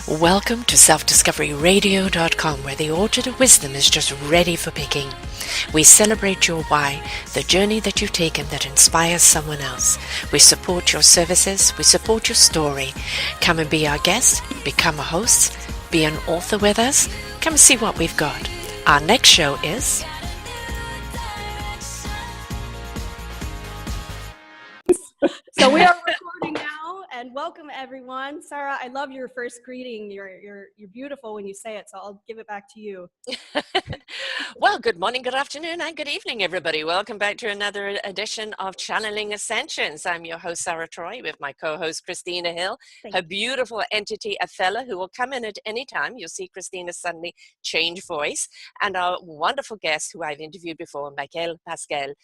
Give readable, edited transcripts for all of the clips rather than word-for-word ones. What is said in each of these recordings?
Welcome to selfdiscoveryradio.com, where the orchard of wisdom is just ready for picking. We celebrate your why, the journey that you've taken that inspires someone else. We support your services, we support your story. Come and be our guest, become a host, be an author with us. Come and see what we've got. Our next show is... So we are recording now, and welcome everyone. Sara, I love your first greeting. You're beautiful when you say it, so I'll give it back to you. Well, good morning, good afternoon, and good evening, everybody. Welcome back to another edition of Channeling Ascensions. I'm your host, Sara Troy, with my co-host, Christina Hill, her beautiful entity, Athela, who will come in at any time. You'll see Christina suddenly change voice, and our wonderful guest, who I've interviewed before, Michel Pascal.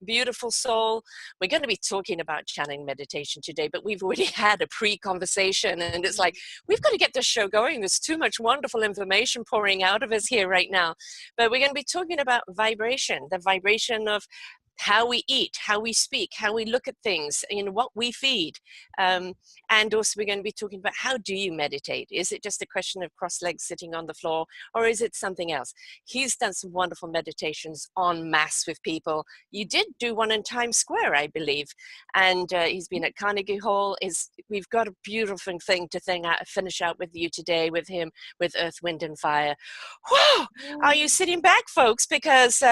Beautiful soul. We're going to be talking about channeling meditation today, but we've already had a pre-conversation, and it's like, we've got to get this show going. There's too much wonderful information pouring out of us here right now. But we're going to be talking about vibration, the vibration of how we eat, how we speak, how we look at things, what we feed. And also we're going to be talking about, how do you meditate? Is it just a question of cross-legged sitting on the floor, or is it something else? He's done some wonderful meditations en masse with people. You did do one in Times Square, I believe. And he's been at Carnegie Hall. We've got a beautiful thing to finish out with you today with him, with Earth, Wind, and Fire. Whoa! Are you sitting back, folks? Because...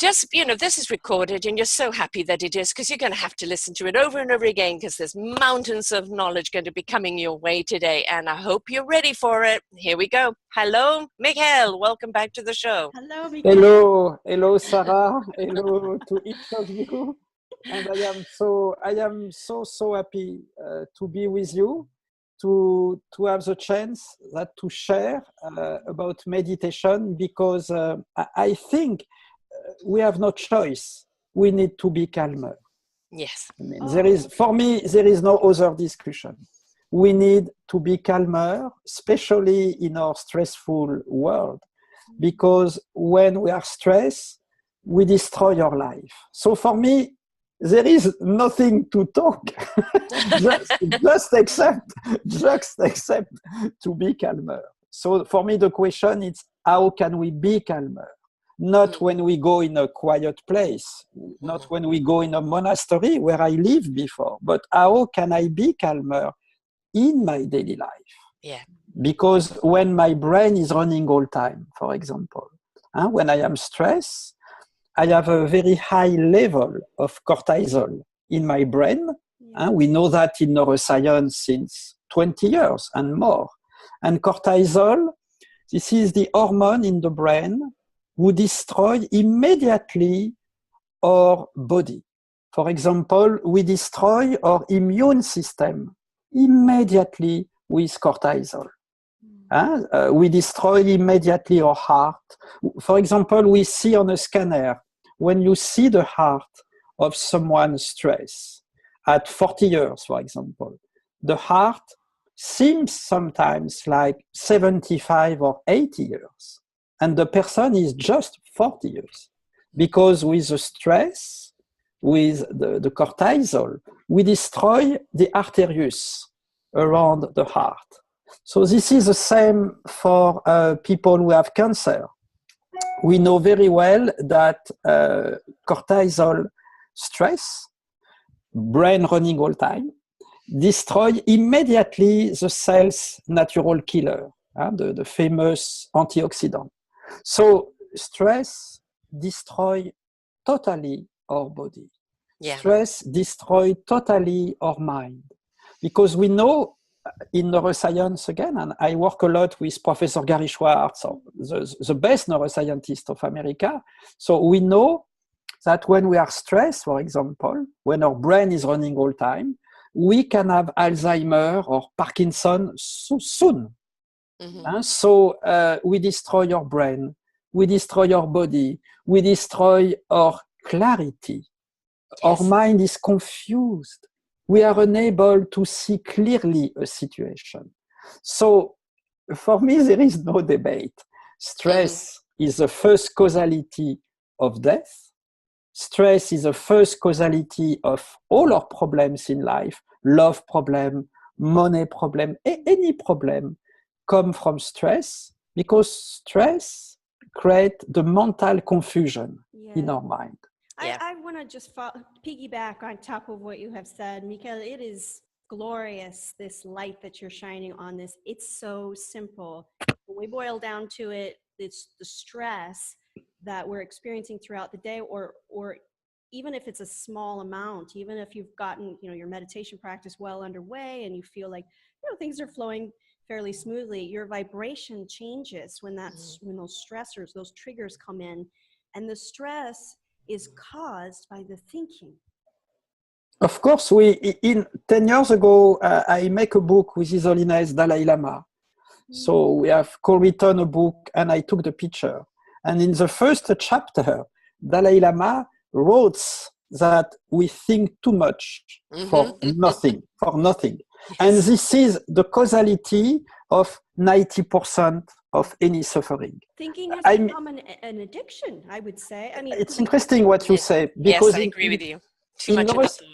this is recorded, and you're so happy that it is, because you're going to have to listen to it over and over again, because there's mountains of knowledge going to be coming your way today, and I hope you're ready for it. Here we go. Hello, Michel. Welcome back to the show. Hello, Michel. Hello, Sara. Hello to each of you. And I am so happy to be with you, to have the chance to share about meditation, because I think we have no choice. We need to be calmer. Yes. There is no other discussion. We need to be calmer, especially in our stressful world, because when we are stressed, we destroy our life. So for me, there is nothing to talk. just accept to be calmer. So for me, the question is, how can we be calmer? Not when we go in a quiet place, not when we go in a monastery where I lived before, but how can I be calmer in my daily life? Yeah. Because when my brain is running all time, for example, when I am stressed, I have a very high level of cortisol in my brain. We know that in neuroscience since 20 years and more. And cortisol, this is the hormone in the brain who destroy immediately our body. For example, we destroy our immune system immediately with cortisol. We destroy immediately our heart. For example, we see on a scanner, when you see the heart of someone stressed at 40 years, for example, the heart seems sometimes like 75 or 80 years. And the person is just 40 years. Because with the stress, with the cortisol, we destroy the arteries around the heart. So this is the same for people who have cancer. We know very well that cortisol stress, brain running all time, destroy immediately the cell's natural killer, the famous antioxidant. So stress destroys totally our body. Yeah. Stress destroys totally our mind. Because we know in neuroscience again, and I work a lot with Professor Gary Schwartz, the best neuroscientist of America. So we know that when we are stressed, for example, when our brain is running all time, we can have Alzheimer or Parkinson so soon. Mm-hmm. So we destroy our brain, we destroy our body, we destroy our clarity. Yes. Our mind is confused. We are unable to see clearly a situation. So for me, there is no debate. Stress is the first causality of death. Stress is the first causality of all our problems in life, love problem, money problem, any problem come from stress, because stress creates the mental confusion in our mind. I want to just piggyback on top of what you have said, Michel. It is glorious, this light that you're shining on this. It's so simple. When we boil down to it, it's the stress that we're experiencing throughout the day, or even if it's a small amount, even if you've gotten, your meditation practice well underway and you feel like, things are flowing fairly smoothly, your vibration changes when when those stressors, those triggers come in, and the stress is caused by the thinking. Of course, 10 years ago, I make a book with His Holiness Dalai Lama. So we have co-written a book and I took the picture. And in the first chapter, Dalai Lama wrote that we think too much for nothing. Yes. And this is the causality of 90% of any suffering. Thinking has become an addiction, I would say. It's interesting what you say. Because yes, I agree with you. Too much of the food.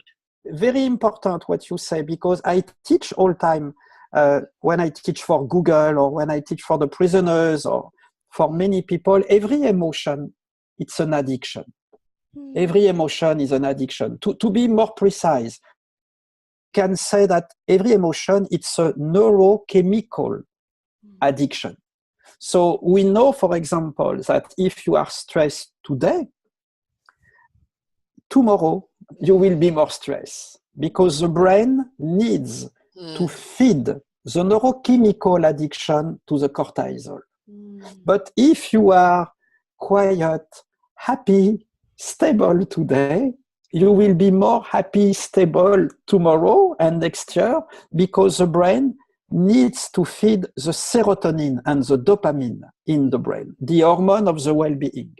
Very important what you say, because I teach all time when I teach for Google or when I teach for the prisoners or for many people, every emotion, it's an addiction. Every emotion is an addiction. To be more precise, can say that every emotion, it's a neurochemical addiction. So we know, for example, that if you are stressed today, tomorrow you will be more stressed, because the brain needs to feed the neurochemical addiction to the cortisol. But if you are quiet, happy, stable today, you will be more happy, stable tomorrow and next year, because the brain needs to feed the serotonin and the dopamine in the brain, the hormone of the well-being.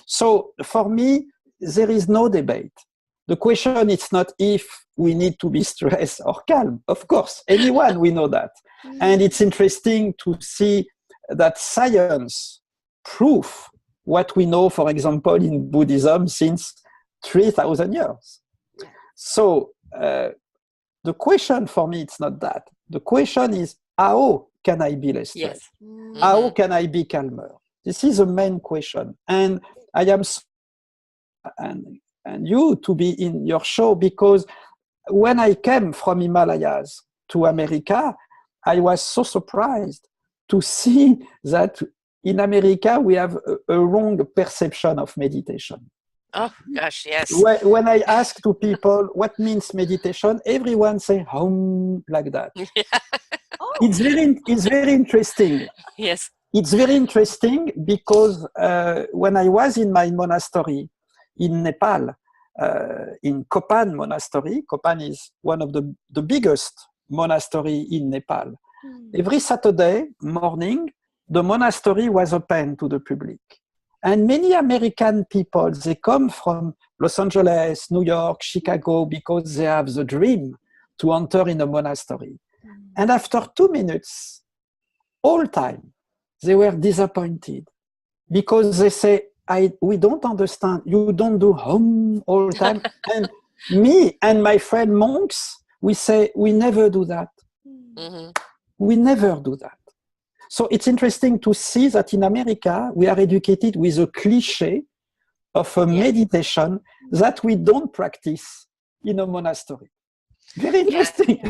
So for me, there is no debate. The question is not if we need to be stressed or calm. Of course, anyone, we know that. And it's interesting to see that science proof what we know, for example, in Buddhism since 3,000 years. So the question for me, it's not that. The question is, how can I be less stressed? Yes. How can I be calmer? This is the main question. And I am and you to be in your show, because when I came from Himalayas to America, I was so surprised to see that in America we have a wrong perception of meditation. Oh gosh, yes. When I ask to people what means meditation, everyone say hum, like that. Yeah. It's very interesting. Yes. It's very interesting because when I was in my monastery in Nepal, in Kopan monastery, Kopan is one of the biggest monastery in Nepal. Every Saturday morning, the monastery was open to the public. And many American people, they come from Los Angeles, New York, Chicago, because they have the dream to enter in a monastery. And after 2 minutes, all time, they were disappointed because they say, we don't understand. You don't do hum all the time. And me and my friend monks, we say, we never do that. We never do that. So it's interesting to see that in America, we are educated with a cliche of a meditation that we don't practice in a monastery. Very interesting.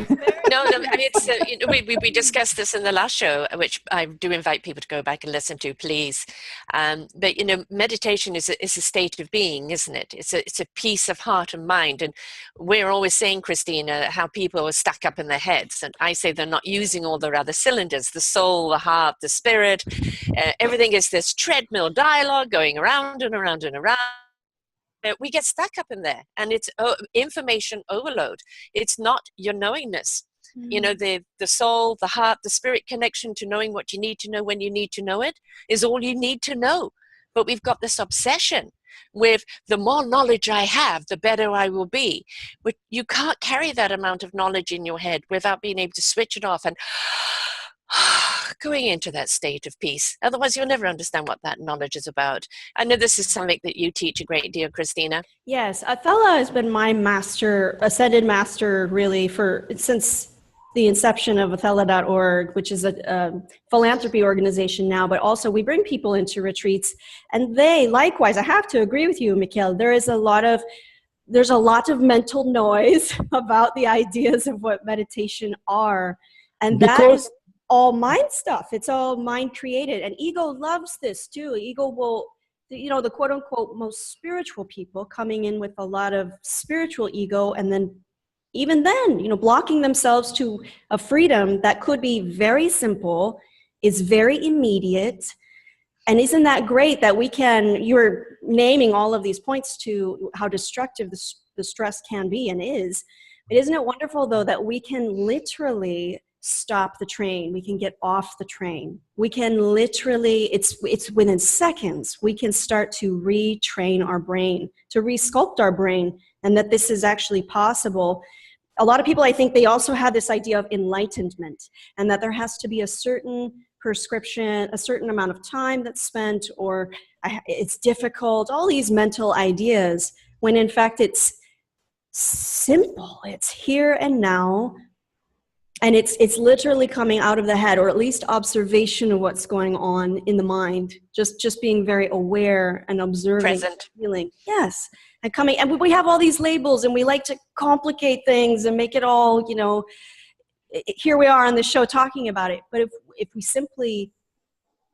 No, I mean, it's, we discussed this in the last show, which I do invite people to go back and listen to, please. But, meditation is a state of being, isn't it? It's a peace of heart and mind. And we're always saying, Christina, how people are stuck up in their heads. And I say they're not using all their other cylinders, the soul, the heart, the spirit. Everything is this treadmill dialogue going around and around and around. We get stuck up in there, and it's information overload. It's not your knowingness. The soul, the heart, the spirit connection to knowing what you need to know when you need to know it is all you need to know. But we've got this obsession with the more knowledge I have, the better I will be. But you can't carry that amount of knowledge in your head without being able to switch it off and going into that state of peace. Otherwise, you'll never understand what that knowledge is about. I know this is something that you teach a great deal, Christina. Yes, Athala has been my master, ascended master, really, since the inception of Othello.org, which is a philanthropy organization now, but also we bring people into retreats, and they likewise, I have to agree with you, Michel, there's a lot of mental noise about the ideas of what meditation are. And that is all mind stuff. It's all mind created. And ego loves this too. Ego will, the quote unquote most spiritual people coming in with a lot of spiritual ego, and then even then, blocking themselves to a freedom that could be very simple, is very immediate. And isn't that great that you're naming all of these points to how destructive the stress can be and is. But isn't it wonderful, though, that we can literally stop the train? We can get off the train. We can literally, it's within seconds, we can start to retrain our brain, to resculpt our brain, and that this is actually possible. A lot of people, I think, they also have this idea of enlightenment, and that there has to be a certain prescription, a certain amount of time that's spent, or it's difficult, all these mental ideas, when in fact it's simple. It's here and now, and it's literally coming out of the head, or at least observation of what's going on in the mind, just being very aware and observing, present, feeling. Yes. And we have all these labels, and we like to complicate things and make it all, here we are on the show talking about it. But if we simply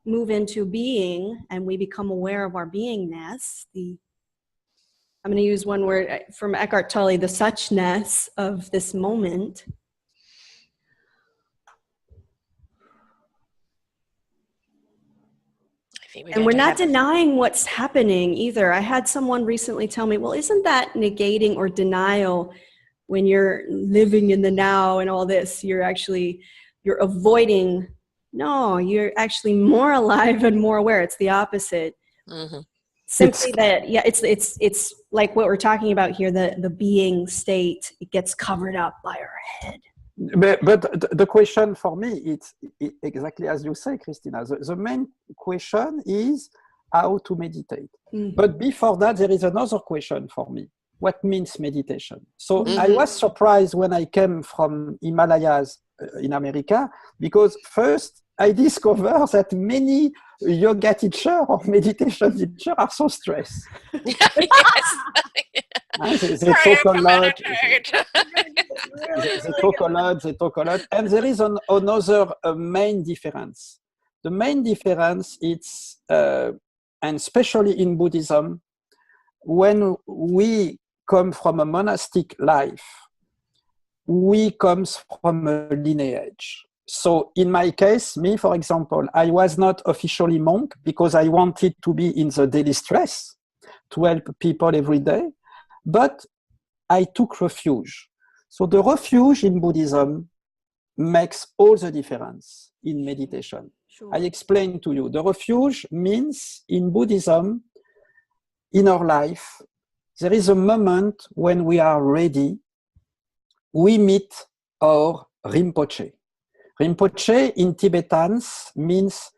move into being and we become aware of our beingness, I'm going to use one word from Eckhart Tolle, the suchness of this moment. And we're not denying what's happening either. I had someone recently tell me, well, isn't that negating or denial when you're living in the now and all this? You're avoiding. No, you're actually more alive and more aware. It's the opposite. Mm-hmm. Simply it's like what we're talking about here, the being state. It gets covered up by our head. But the question for me, it's exactly as you say, Christina. The main question is how to meditate. Mm-hmm. But before that, there is another question for me. What means meditation? So I was surprised when I came from Himalayas in America, because first I discovered that many yoga teachers or meditation teachers are so stressed. Yes. They talk a lot. They talk a lot. And there is another main difference. The main difference is, and especially in Buddhism, when we come from a monastic life, we come from a lineage. So in my case, me, for example, I was not officially monk because I wanted to be in the daily stress to help people every day, but I took refuge. So the refuge in Buddhism makes all the difference in meditation. Sure. I explain to you. The refuge means in Buddhism, in our life, there is a moment when we are ready. We meet our Rinpoche. Rinpoche in Tibetans means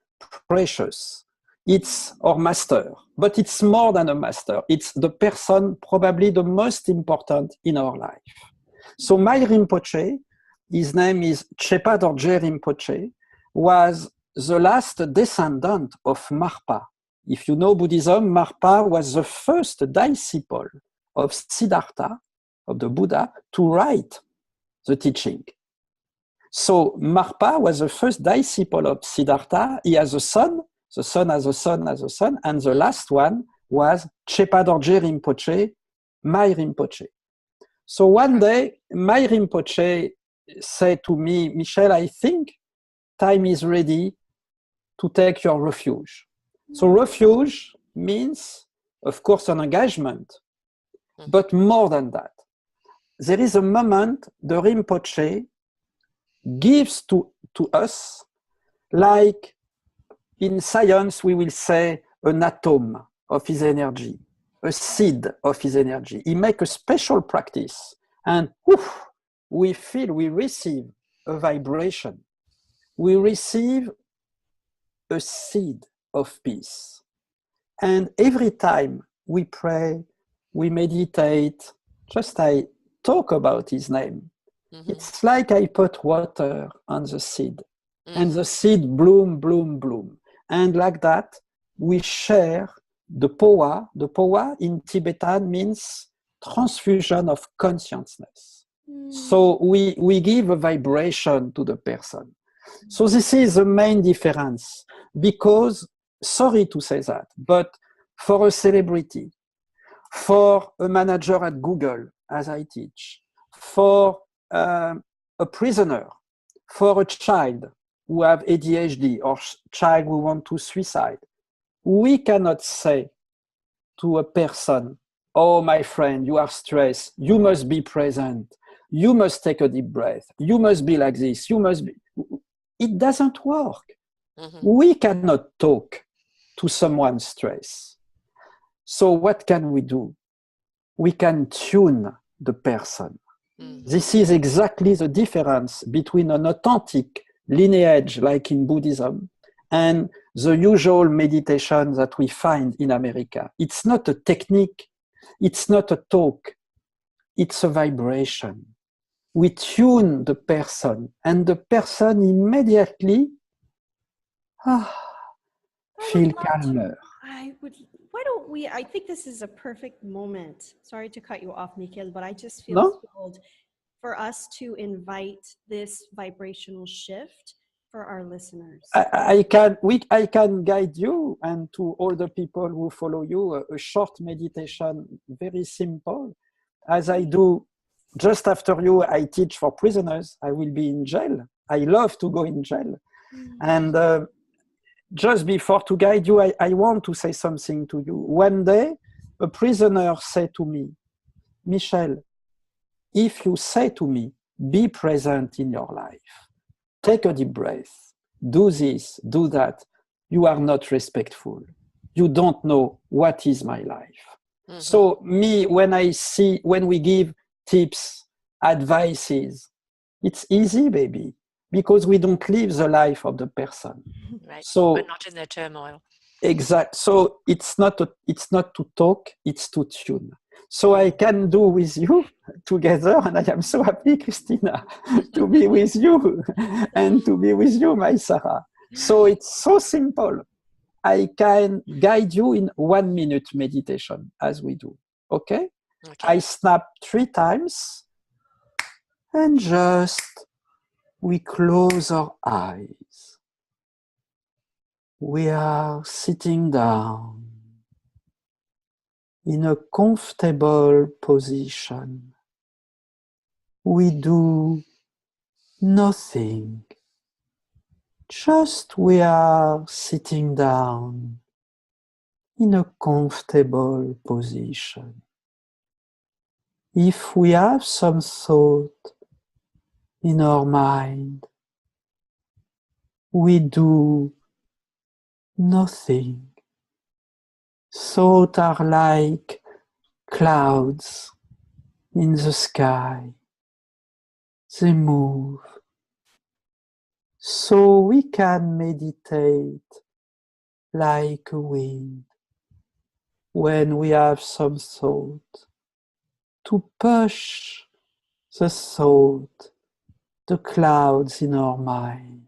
precious. It's our master, but it's more than a master. It's the person probably the most important in our life. So my Rinpoche, his name is Chepa Dorje Rinpoche, was the last descendant of Marpa. If you know Buddhism, Marpa was the first disciple of Siddhartha, of the Buddha, to write the teaching. So Marpa was the first disciple of Siddhartha. He has a son, the son has a son, has a son, and the last one was Chepa Dorje Rinpoche, my Rinpoche. So one day, my Rinpoche said to me, Michel, I think time is ready to take your refuge. So refuge means, of course, an engagement, but more than that. There is a moment the Rinpoche gives to us, like in science we will say an atom of his energy, a seed of his energy. He makes a special practice, and we receive a vibration. We receive a seed of peace. And every time we pray, we meditate, just I talk about his name, It's like I put water on the seed, and Mm-hmm. the seed bloom, bloom, bloom. And like that, we share the powa. The powa in Tibetan means transfusion of consciousness. So we give a vibration to the person. So this is the main difference, because, sorry to say that, but for a celebrity, for a manager at Google, as I teach, for a prisoner, for a child who have ADHD or child who want to suicide, we cannot say to a person, oh, my friend, you are stressed, you must be present, you must take a deep breath, you must be like this, you must be. It doesn't work. Mm-hmm. We cannot talk to someone's stress. So what can we do? We can tune the person. Mm-hmm. This is exactly the difference between an authentic lineage like in Buddhism and the usual meditation that we find in America. It's not a technique, it's not a talk, it's a vibration. We tune the person, and the person immediately feel calmer. Why don't we, I think this is a perfect moment. Sorry to cut you off, Michel, but I just feel No? thrilled for us to invite this vibrational shift for our listeners. I can guide you, and to all the people who follow you, a short meditation, very simple, as I do. Just after you, I teach for prisoners. I will be in jail. I love to go in jail. And just before to guide you, I want to say something to you. One day, a prisoner said to me, Michel, if you say to me, be present in your life, take a deep breath, do this, do that, you are not respectful. You don't know what is my life. Mm-hmm. So me, when we give tips, advices, it's easy, baby, because we don't live the life of the person. Right. So we're not in their turmoil. Exact. So it's not to talk, it's to tune. So I can do with you together, and I am so happy, Christina, to be with you and to be with you, my Sara. So it's so simple. I can guide you in 1 minute meditation as we do. Okay? I snap 3 times and just we close our eyes. We are sitting down in a comfortable position. We do nothing. Just we are sitting down in a comfortable position. If we have some thought in our mind, we do nothing. Thoughts are like clouds in the sky. They move. So we can meditate like a wind when we have some thought, to push the thought, the clouds in our mind.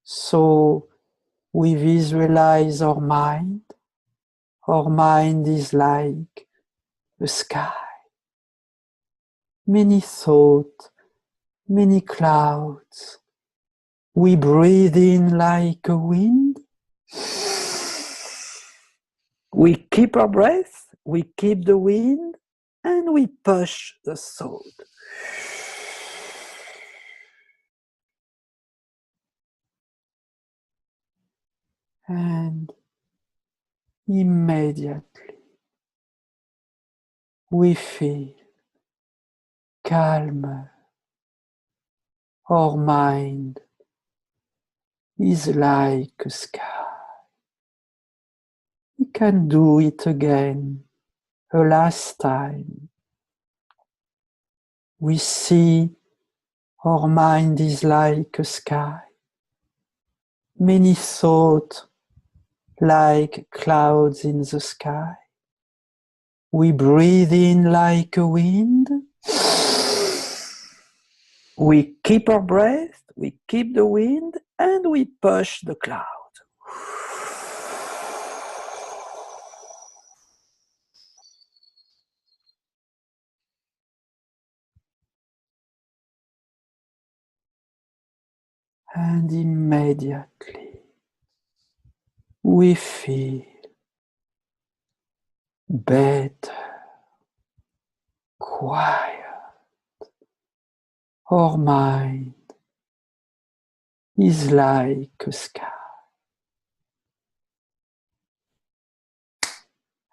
So we visualize our mind. Our mind is like the sky. Many thoughts, many clouds. We breathe in like a wind. We keep our breath, we keep the wind, and we push the thought. And immediately we feel calmer. Our mind is like a sky. We can do it again, a last time. We see our mind is like a sky. Many thoughts like clouds in the sky. We breathe in like a wind. We keep our breath, we keep the wind, and we push the cloud. And immediately we feel better, quiet. Our mind is like a sky.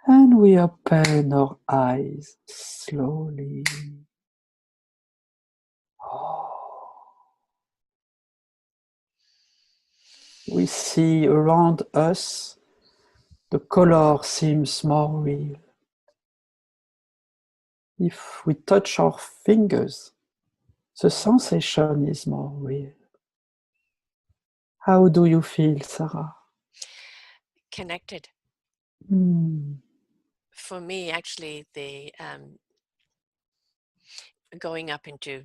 And we open our eyes slowly. We see around us the color seems more real. If we touch our fingers, the sensation is more real. How do you feel, Sara? Connected. For me, actually, the going up into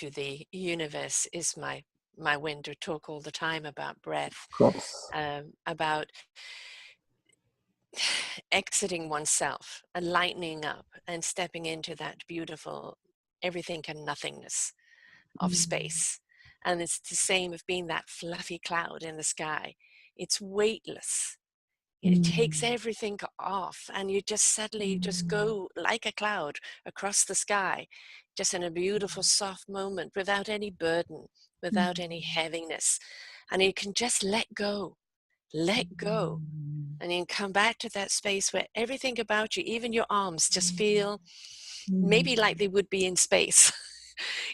the universe is my window. Talk all the time about breath, Of course. about exiting oneself and lightening up and stepping into that beautiful everything and nothingness of space. And it's the same of being that fluffy cloud in the sky. It's weightless. It takes everything off, and you just suddenly just go like a cloud across the sky, just in a beautiful soft moment, without any burden, without any heaviness. And you can just let go. And you can come back to that space where everything about you, even your arms, just feel maybe like they would be in space.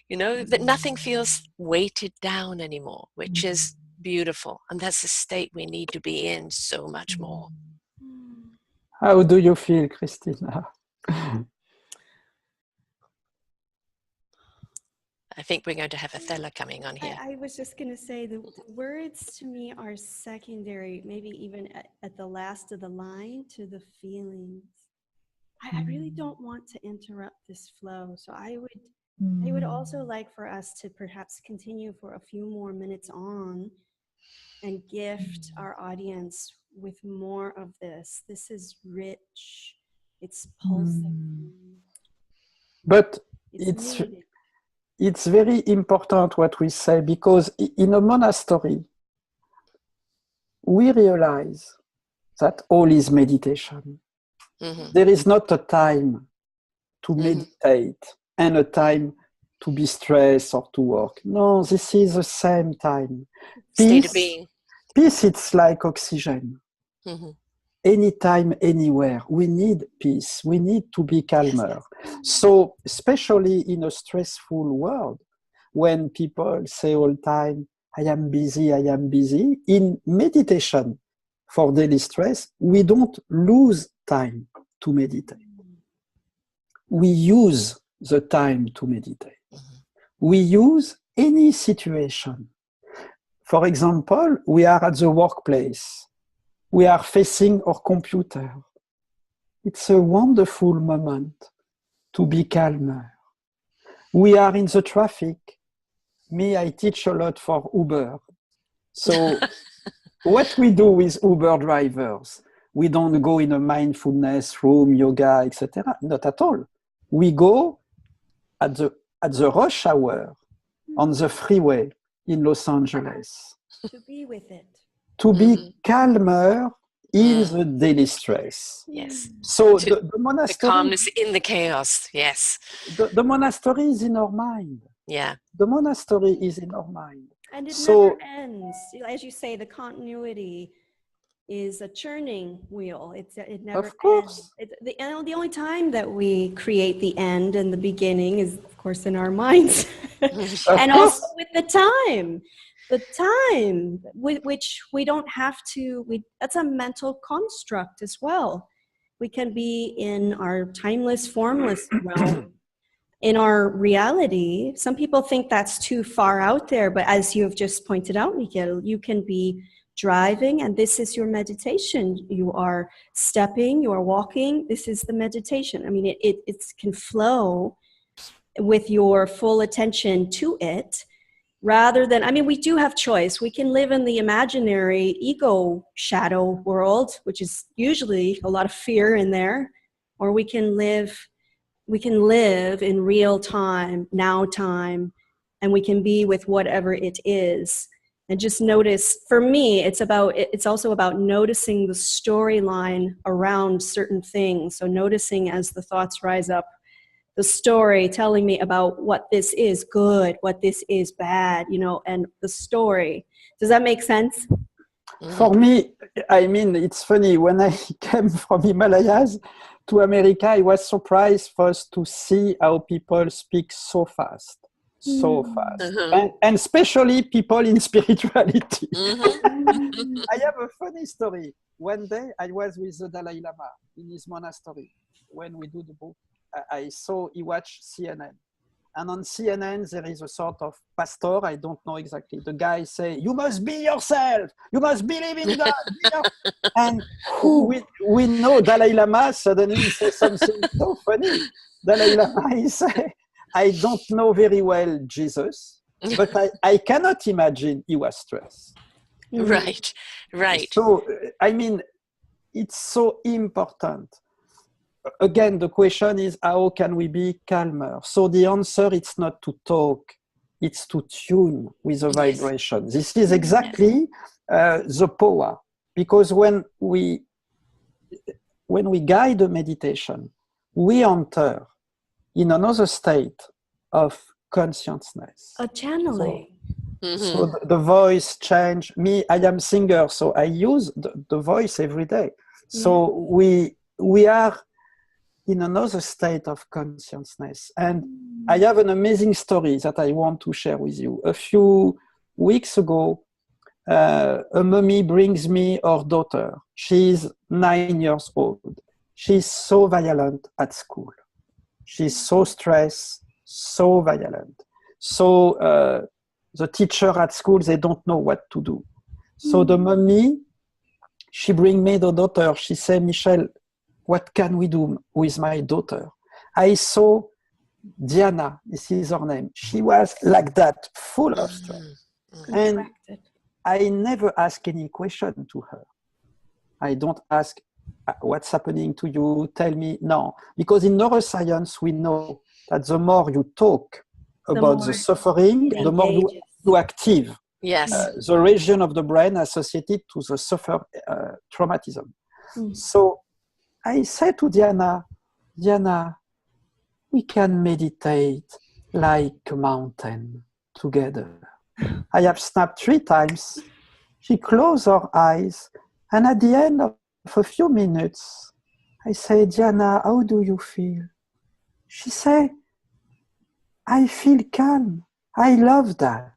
You know, that nothing feels weighted down anymore, which is beautiful. And that's the state we need to be in so much more. How do you feel, Christina? I think we're going to have Othello coming on here. I was just going to say the words to me are secondary, maybe even at the last of the line, to the feelings. I really don't want to interrupt this flow. So I would also like for us to perhaps continue for a few more minutes on and gift our audience with more of this. This is rich. It's pulsing. But it's very important what we say, because in a monastery, we realize that all is meditation. There is not a time to meditate and a time to be stressed or to work. No, this is the same time. State of being. Peace, it's like oxygen. Anytime, anywhere, we need peace. We need to be calmer. Yes. So, especially in a stressful world, when people say all the time, I am busy, in meditation for daily stress, we don't lose time to meditate. We use the time to meditate. We use any situation. For example, we are at the workplace. We are facing our computer. It's a wonderful moment to be calmer. We are in the traffic. Me, I teach a lot for Uber. So what we do with Uber drivers, we don't go in a mindfulness room, yoga, etc. Not at all. We go at the rush hour on the freeway in Los Angeles. To be with it. To be calmer in the daily stress. Yes. So the monastery... The calmness in the chaos, yes. The monastery is in our mind. Yeah. The monastery is in our mind. And it never ends. As you say, the continuity is a churning wheel. It never of course. ends. The only time that we create the end and the beginning is, of course, in our minds. And also with the time. The time with which we don't have to, that's a mental construct as well. We can be in our timeless, formless realm, in our reality. Some people think that's too far out there, but as you have just pointed out, Michel, you can be driving and this is your meditation. You are stepping, you are walking, this is the meditation. I mean, it can flow with your full attention to it, rather than, I mean, we do have choice. We can live in the imaginary ego shadow world, which is usually a lot of fear in there, or we can live in real time, now time, and we can be with whatever it is. And just notice, for me, it's also about noticing the storyline around certain things. So noticing as the thoughts rise up, the story telling me about what this is good, what this is bad, you know, and the story. Does that make sense? For me, I mean, it's funny, when I came from Himalayas to America, I was surprised first to see how people speak so fast. So fast. And especially people in spirituality. I have a funny story. One day I was with the Dalai Lama in his monastery. When we do the book, I saw he watched CNN. And on CNN, there is a sort of pastor, I don't know exactly. The guy say, you must be yourself. You must believe in God. And we know Dalai Lama suddenly says something so funny. Dalai Lama, he say, I don't know very well Jesus, but I cannot imagine he was stressed. Right, right. So, I mean, it's so important. Again, the question is, how can we be calmer? So the answer, it's not to talk, it's to tune with the vibration. This is exactly the power. Because when we guide the meditation, we enter in another state of consciousness. A channeling. So the voice change. Me, I am singer, so I use the voice every day. So we are in another state of consciousness. And I have an amazing story that I want to share with you. A few weeks ago, a mommy brings me her daughter. She's 9 years old. She's so violent at school. She's so stressed, so violent. So the teacher at school, they don't know what to do. So the mommy, she bring me the daughter. She say, Michel, what can we do with my daughter? I saw Diana, this is her name. She was like that, full of stress. And I never ask any question to her. I don't ask, what's happening to you? Tell me. No. Because in neuroscience, we know that the more you talk about the suffering, the more you active the region of the brain associated to the suffer traumatism. So I said to Diana, we can meditate like a mountain together. I have snapped 3 times. She closed her eyes. And at the end of a few minutes, I say, Diana, how do you feel? She said, I feel calm. I love that.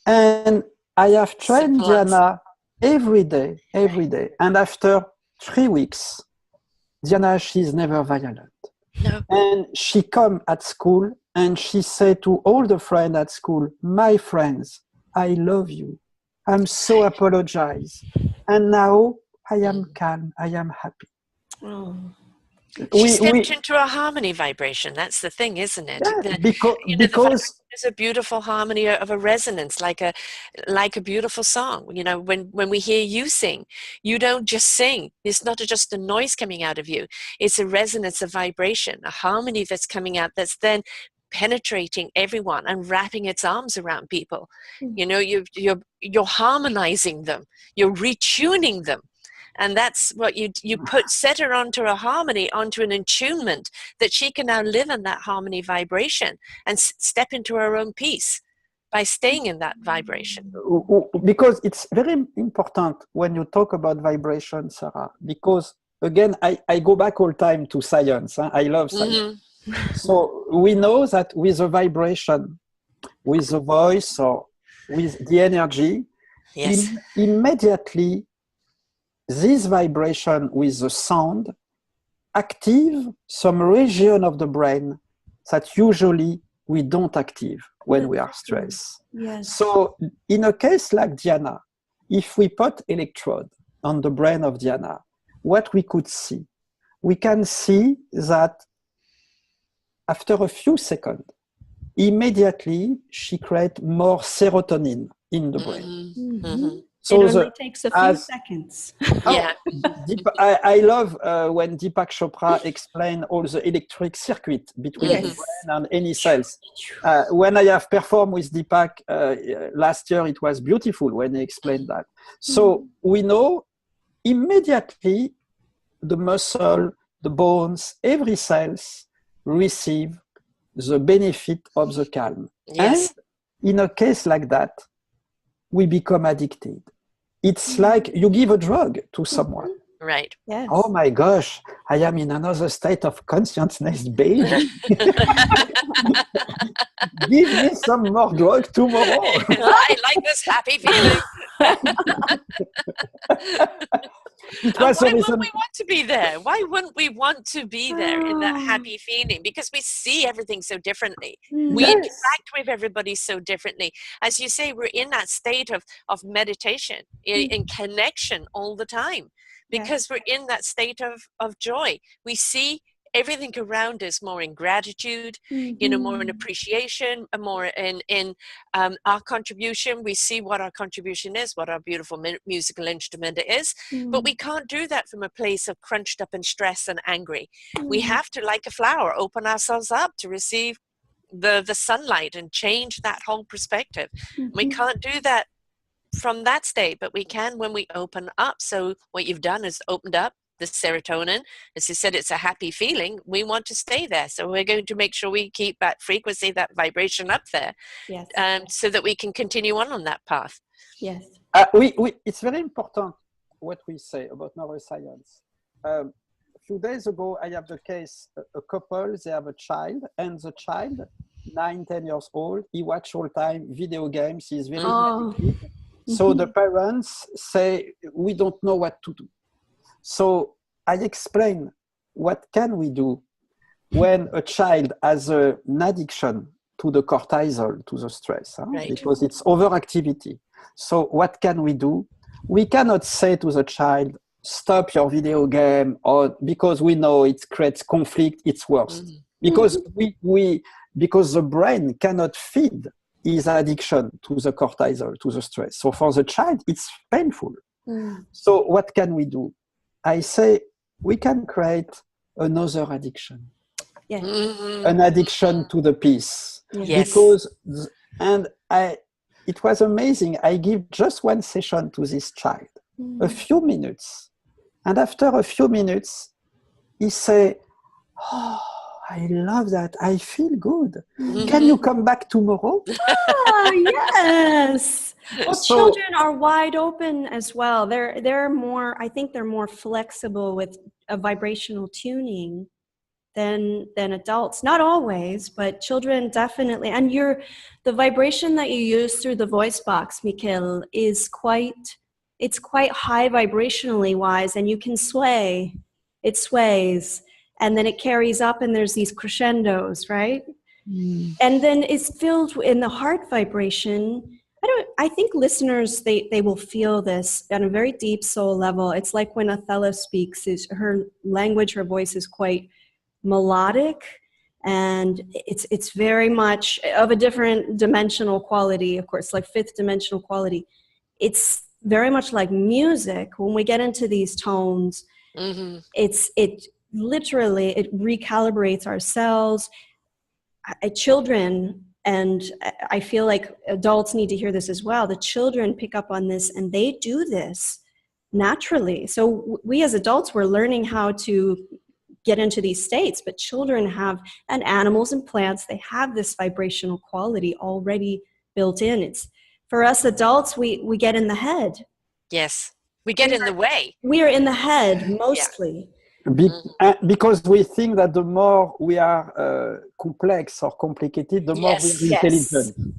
And I have trained Diana every day. And after 3 weeks, Diana, she's never violent. No. And she come at school and she said to all the friends at school, my friends, I love you. I'm so apologize. And now I am calm. I am happy. Oh. She stepped into a harmony vibration. That's the thing, isn't it? Yeah, because there's a beautiful harmony of a resonance, like a beautiful song. You know, when we hear you sing, you don't just sing. It's not just a noise coming out of you. It's a resonance, a vibration, a harmony that's coming out that's then penetrating everyone and wrapping its arms around people. You know, you're harmonizing them. You're retuning them. And that's what you set her onto a harmony, onto an attunement that she can now live in that harmony vibration and step into her own peace by staying in that vibration. Because it's very important when you talk about vibration, Sara, because again, I go back all time to science. I love science. So we know that with the vibration, with the voice or with the energy, immediately this vibration with the sound active some region of the brain that usually we don't active when we are stressed. Yes. So in a case like Diana, if we put electrode on the brain of Diana, what we could see? We can see that after a few seconds, immediately she creates more serotonin in the brain. Mm-hmm. So it only takes a few seconds. Yeah. I love when Deepak Chopra explained all the electric circuit between the brain and any cells. When I have performed with Deepak last year, it was beautiful when he explained that. So we know immediately the muscle, the bones, every cells receive the benefit of the calm. Yes. And in a case like that, we become addicted. It's like you give a drug to someone. Right. Yes. Oh my gosh, I am in another state of consciousness, baby. Give me some more drug tomorrow. I like this happy feeling. Why wouldn't we want to be there? Why wouldn't we want to be there in that happy feeling? Because we see everything so differently. We interact with everybody so differently. As you say, we're in that state of meditation, in connection all the time, because we're in that state of joy. We see everything around us more in gratitude, more in appreciation, more in our contribution. We see what our contribution is, what our beautiful musical instrument is, but we can't do that from a place of crunched up and stressed and angry. We have to, like a flower, open ourselves up to receive the sunlight and change that whole perspective. We can't do that from that state, but we can when we open up. So what you've done is opened up the serotonin. As you said, it's a happy feeling. We want to stay there. So we're going to make sure we keep that frequency, that vibration up there, so that we can continue on that path. Yes. It's very important what we say about neuroscience. A few days ago, I have the case, a couple, they have a child, and the child, 9-10 years old, he watch all time video games, he's very addicted. So the parents say, we don't know what to do. So I explain what can we do when a child has an addiction to the cortisol, to the stress, because it's overactivity. So what can we do? We cannot say to the child, stop your video game, or because we know it creates conflict, it's worse. Because because the brain cannot feed his addiction to the cortisol, to the stress. So for the child, it's painful. So what can we do? I say we can create another addiction, an addiction to the peace. Because, and it was amazing. I give just one session to this child, a few minutes. And after a few minutes, he say, oh, I love that. I feel good. Can you come back tomorrow? Yes. Well, children are wide open as well. They're more, I think they're more flexible with a vibrational tuning than adults. Not always, but children definitely. And the vibration that you use through the voice box, Michel, is quite high vibrationally wise, and you can sway. It sways. And then it carries up and there's these crescendos, right? And then it's filled in the heart vibration. I think listeners, they will feel this on a very deep soul level. It's like when Othello speaks, her language, her voice is quite melodic, and it's very much of a different dimensional quality, of course, like fifth dimensional quality. It's very much like music. When we get into these tones, it recalibrates our cells. Children, and I feel like adults need to hear this as well, the children pick up on this and they do this naturally. So we as adults, we're learning how to get into these states, but children have, and animals and plants, they have this vibrational quality already built in. It's for us adults, we get in the head. Yes, we get in the way. We are in the head mostly. Because we think that the more we are complex or complicated, the more we are intelligent.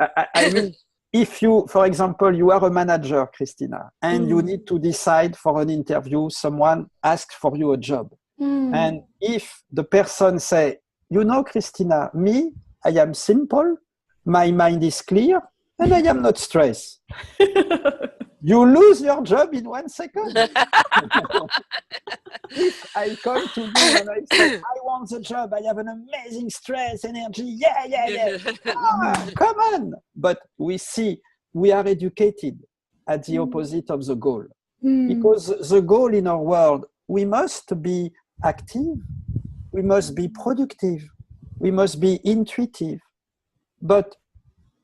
I mean, if you, for example, you are a manager, Christina, and you need to decide for an interview, someone asks for you a job. And if the person say, you know, Christina, me, I am simple, my mind is clear, and I am not stressed. You lose your job in 1 second. if I come to you and I say, I want the job, I have an amazing stress, energy, yeah. Come on. But we see we are educated at the opposite of the goal. Because the goal in our world, we must be active, we must be productive, we must be intuitive. But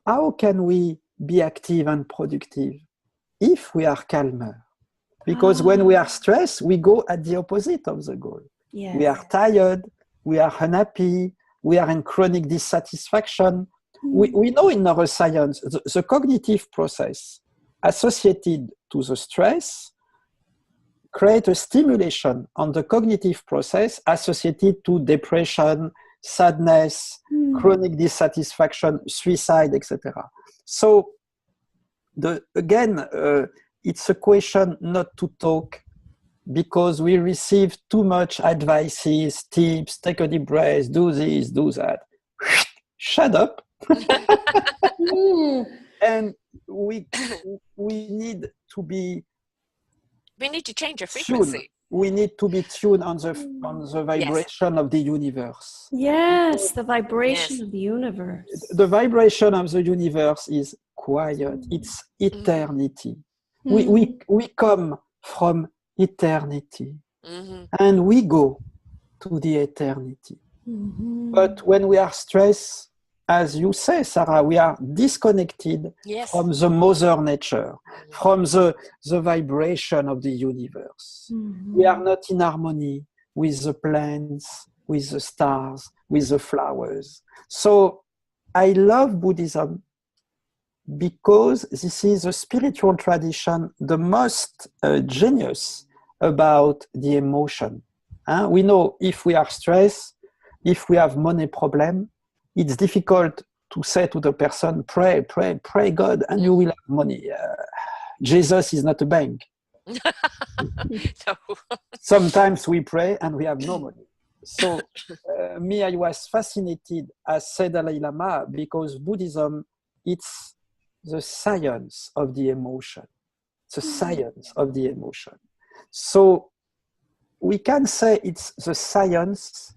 how can we be active and productive if we are calmer? Because when we are stressed, we go at the opposite of the goal. Yes. We are tired, we are unhappy, we are in chronic dissatisfaction. We know in neuroscience, the cognitive process associated to the stress create a stimulation on the cognitive process associated to depression, sadness, chronic dissatisfaction, suicide, etc. So, again, it's a question not to talk because we receive too much advices, tips, take a deep breath, do this, do that. Shut up. And we need to be We need to change our frequency. tuned. We need to be tuned on the vibration of the universe. Yes, the vibration of the universe. The vibration of the universe is quiet. It's eternity. We come from eternity and we go to the eternity. But when we are stressed, as you say, Sara, we are disconnected from the mother nature, from the vibration of the universe. We are not in harmony with the plants, with the stars, with the flowers. So I love Buddhism because this is a spiritual tradition, the most genius about the emotion. We know if we are stressed, if we have money problem, it's difficult to say to the person, pray God, and you will have money. Jesus is not a bank. No. Sometimes we pray and we have no money. So I was fascinated, as said Dalai Lama, because Buddhism, it's the science of the emotion. It's a science of the emotion. So we can say it's the science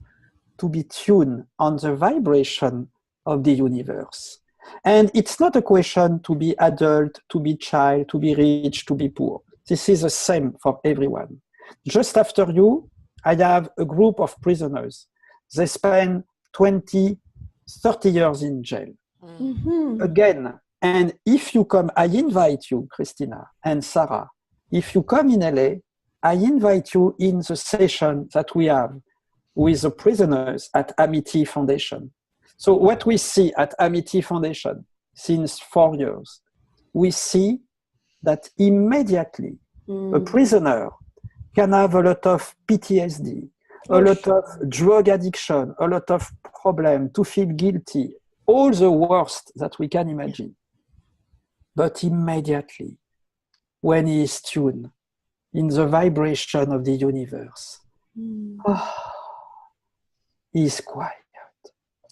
to be tuned on the vibration of the universe. And it's not a question to be adult, to be child, to be rich, to be poor. This is the same for everyone. Just after you, I have a group of prisoners. They spend 20, 30 years in jail. Again, and if you come, I invite you, Christina and Sara, if you come in LA, I invite you in the session that we have with the prisoners at Amity Foundation. So what we see at Amity Foundation since 4 years, we see that immediately a prisoner can have a lot of PTSD, a lot of drug addiction, a lot of problem, to feel guilty, all the worst that we can imagine. But immediately, when he is tuned in the vibration of the universe, he's quiet.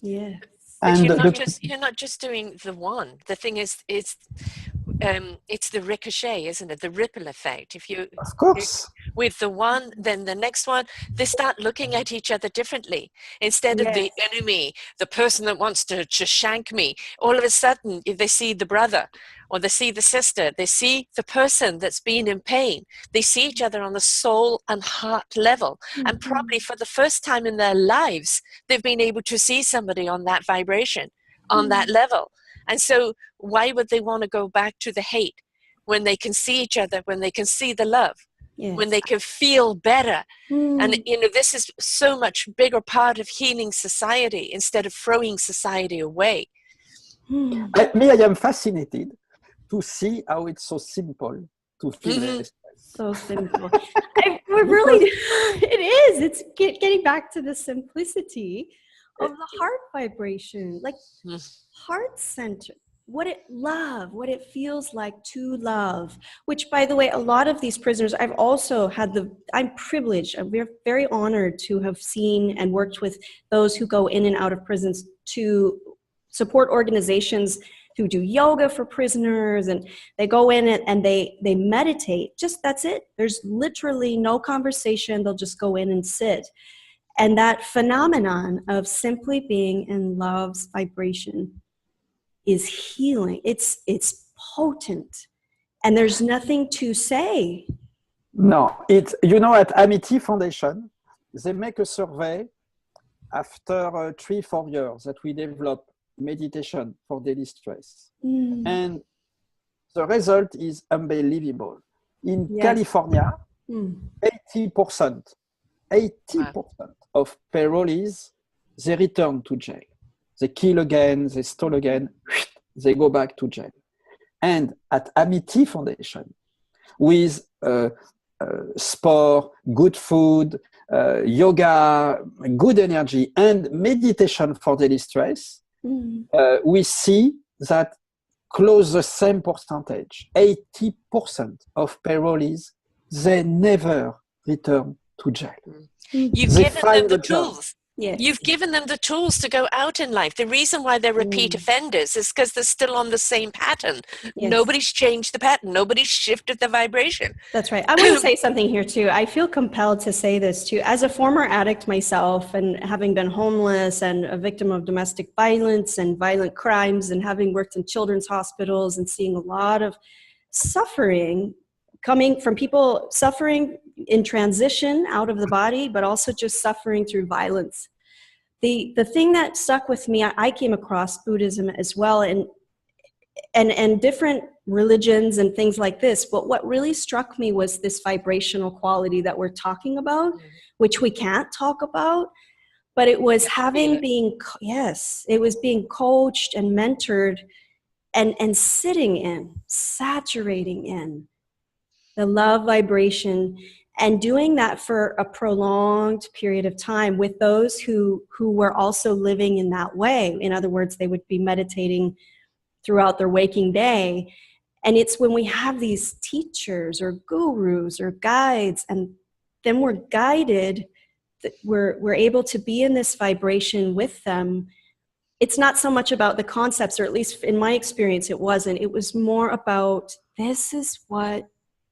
Yes. But And you're not just doing the one. The thing is, it's the ricochet, isn't it? The ripple effect. If you, of course, with the one, then the next one, they start looking at each other differently. Instead of the enemy, the person that wants to shank me, all of a sudden, if they see the brother or they see the sister, they see the person that's been in pain. They see each other on the soul and heart level. And probably for the first time in their lives, they've been able to see somebody on that vibration, on that level. And so why would they want to go back to the hate when they can see each other, when they can see the love, when they can feel better? And, this is so much bigger part of healing society instead of throwing society away. I am fascinated to see how it's so simple to feel so simple. It is. It's getting back to the simplicity of the heart vibration, like heart center, what it feels like to love, which, by the way, a lot of these prisoners, I've also had I'm privileged, we're very honored to have seen and worked with those who go in and out of prisons to support organizations who do yoga for prisoners, and they go in and they meditate. Just that's it. There's literally no conversation. They'll just go in and sit. And that phenomenon of simply being in love's vibration is healing. It's potent, and there's nothing to say. No, it's, you know, at Amity Foundation, they make a survey after 3-4 years that we develop meditation for daily stress. And the result is unbelievable. In California, 80% of parolees, they return to jail. They kill again, they steal again, they go back to jail. And at Amity Foundation, with sport, good food, yoga, good energy, and meditation for daily stress, we see that close the same percentage. 80% of parolees, they never return to jail. You've They given them find the a job. tools. Yes. You've given them the tools to go out in life. The reason why they're repeat offenders is because they're still on the same pattern. Yes. Nobody's changed the pattern. Nobody's shifted the vibration. That's right. I want to say something here too. I feel compelled to say this too. As a former addict myself, and having been homeless and a victim of domestic violence and violent crimes, and having worked in children's hospitals and seeing a lot of suffering coming from people suffering in transition out of the body, but also just suffering through violence. The thing that stuck with me, I came across Buddhism as well, and different religions and things like this. But what really struck me was this vibrational quality that we're talking about, which we can't talk about. But it was it was being coached and mentored and sitting in, saturating in the love vibration, and doing that for a prolonged period of time with those who were also living in that way. In other words, they would be meditating throughout their waking day. And it's when we have these teachers or gurus or guides, and then we're guided, that we're able to be in this vibration with them. It's not so much about the concepts, or at least in my experience, it wasn't. It was more about, this is what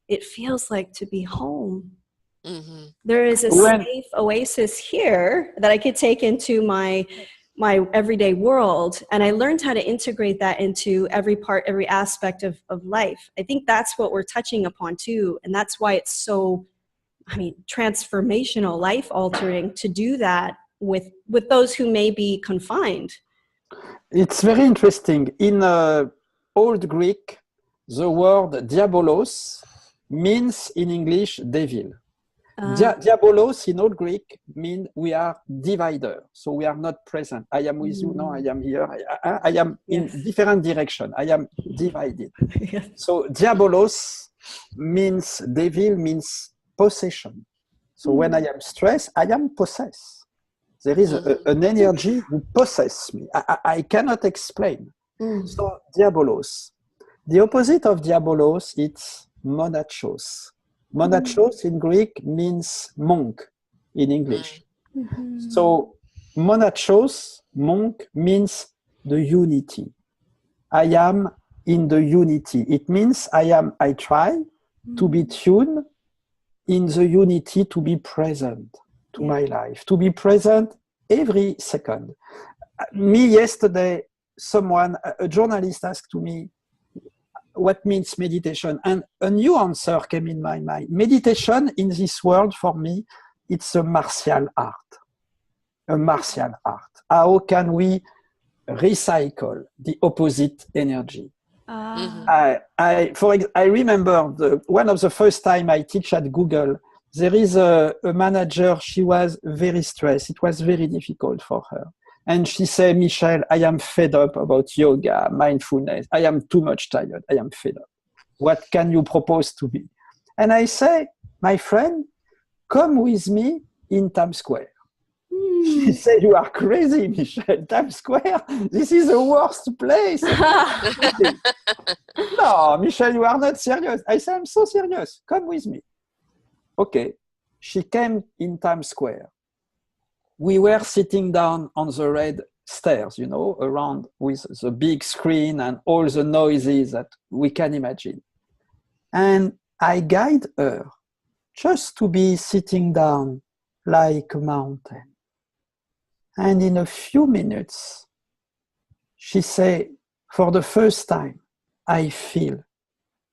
it feels like to be home. There is a safe oasis here that I could take into my everyday world, and I learned how to integrate that into every aspect of life. I think that's what we're touching upon too, and that's why it's so, transformational, life altering to do that with those who may be confined. It's very interesting. In Old Greek, the word diabolos means in English devil. Diabolos in Old Greek means we are divider, so we are not present. I am with you, no, I am here. I am in different direction. I am divided. So diabolos means devil, means possession. So when I am stressed, I am possessed. There is an energy who possesses me. I cannot explain. So diabolos. The opposite of diabolos, it's monachos. Monachos in Greek means monk in English. So monachos, monk, means the unity. I am in the unity. It means I try to be tuned in the unity, to be present to my life, to be present every second. Me yesterday, a journalist asked to me, what means meditation? And a new answer came in my mind. Meditation in this world, for me, it's a martial art. A martial art. How can we recycle the opposite energy? I remember one of the first time I teach at Google, there is a manager, she was very stressed. It was very difficult for her. And she said, Michel, I am fed up about yoga, mindfulness. I am too much tired. I am fed up. What can you propose to me? And I say, my friend, come with me in Times Square. She said, you are crazy, Michel. Times Square? This is the worst place. No, Michel, you are not serious. I said, I'm so serious. Come with me. Okay. She came in Times Square. We were sitting down on the red stairs, around with the big screen and all the noises that we can imagine. And I guide her just to be sitting down like a mountain. And in a few minutes, she said, for the first time, I feel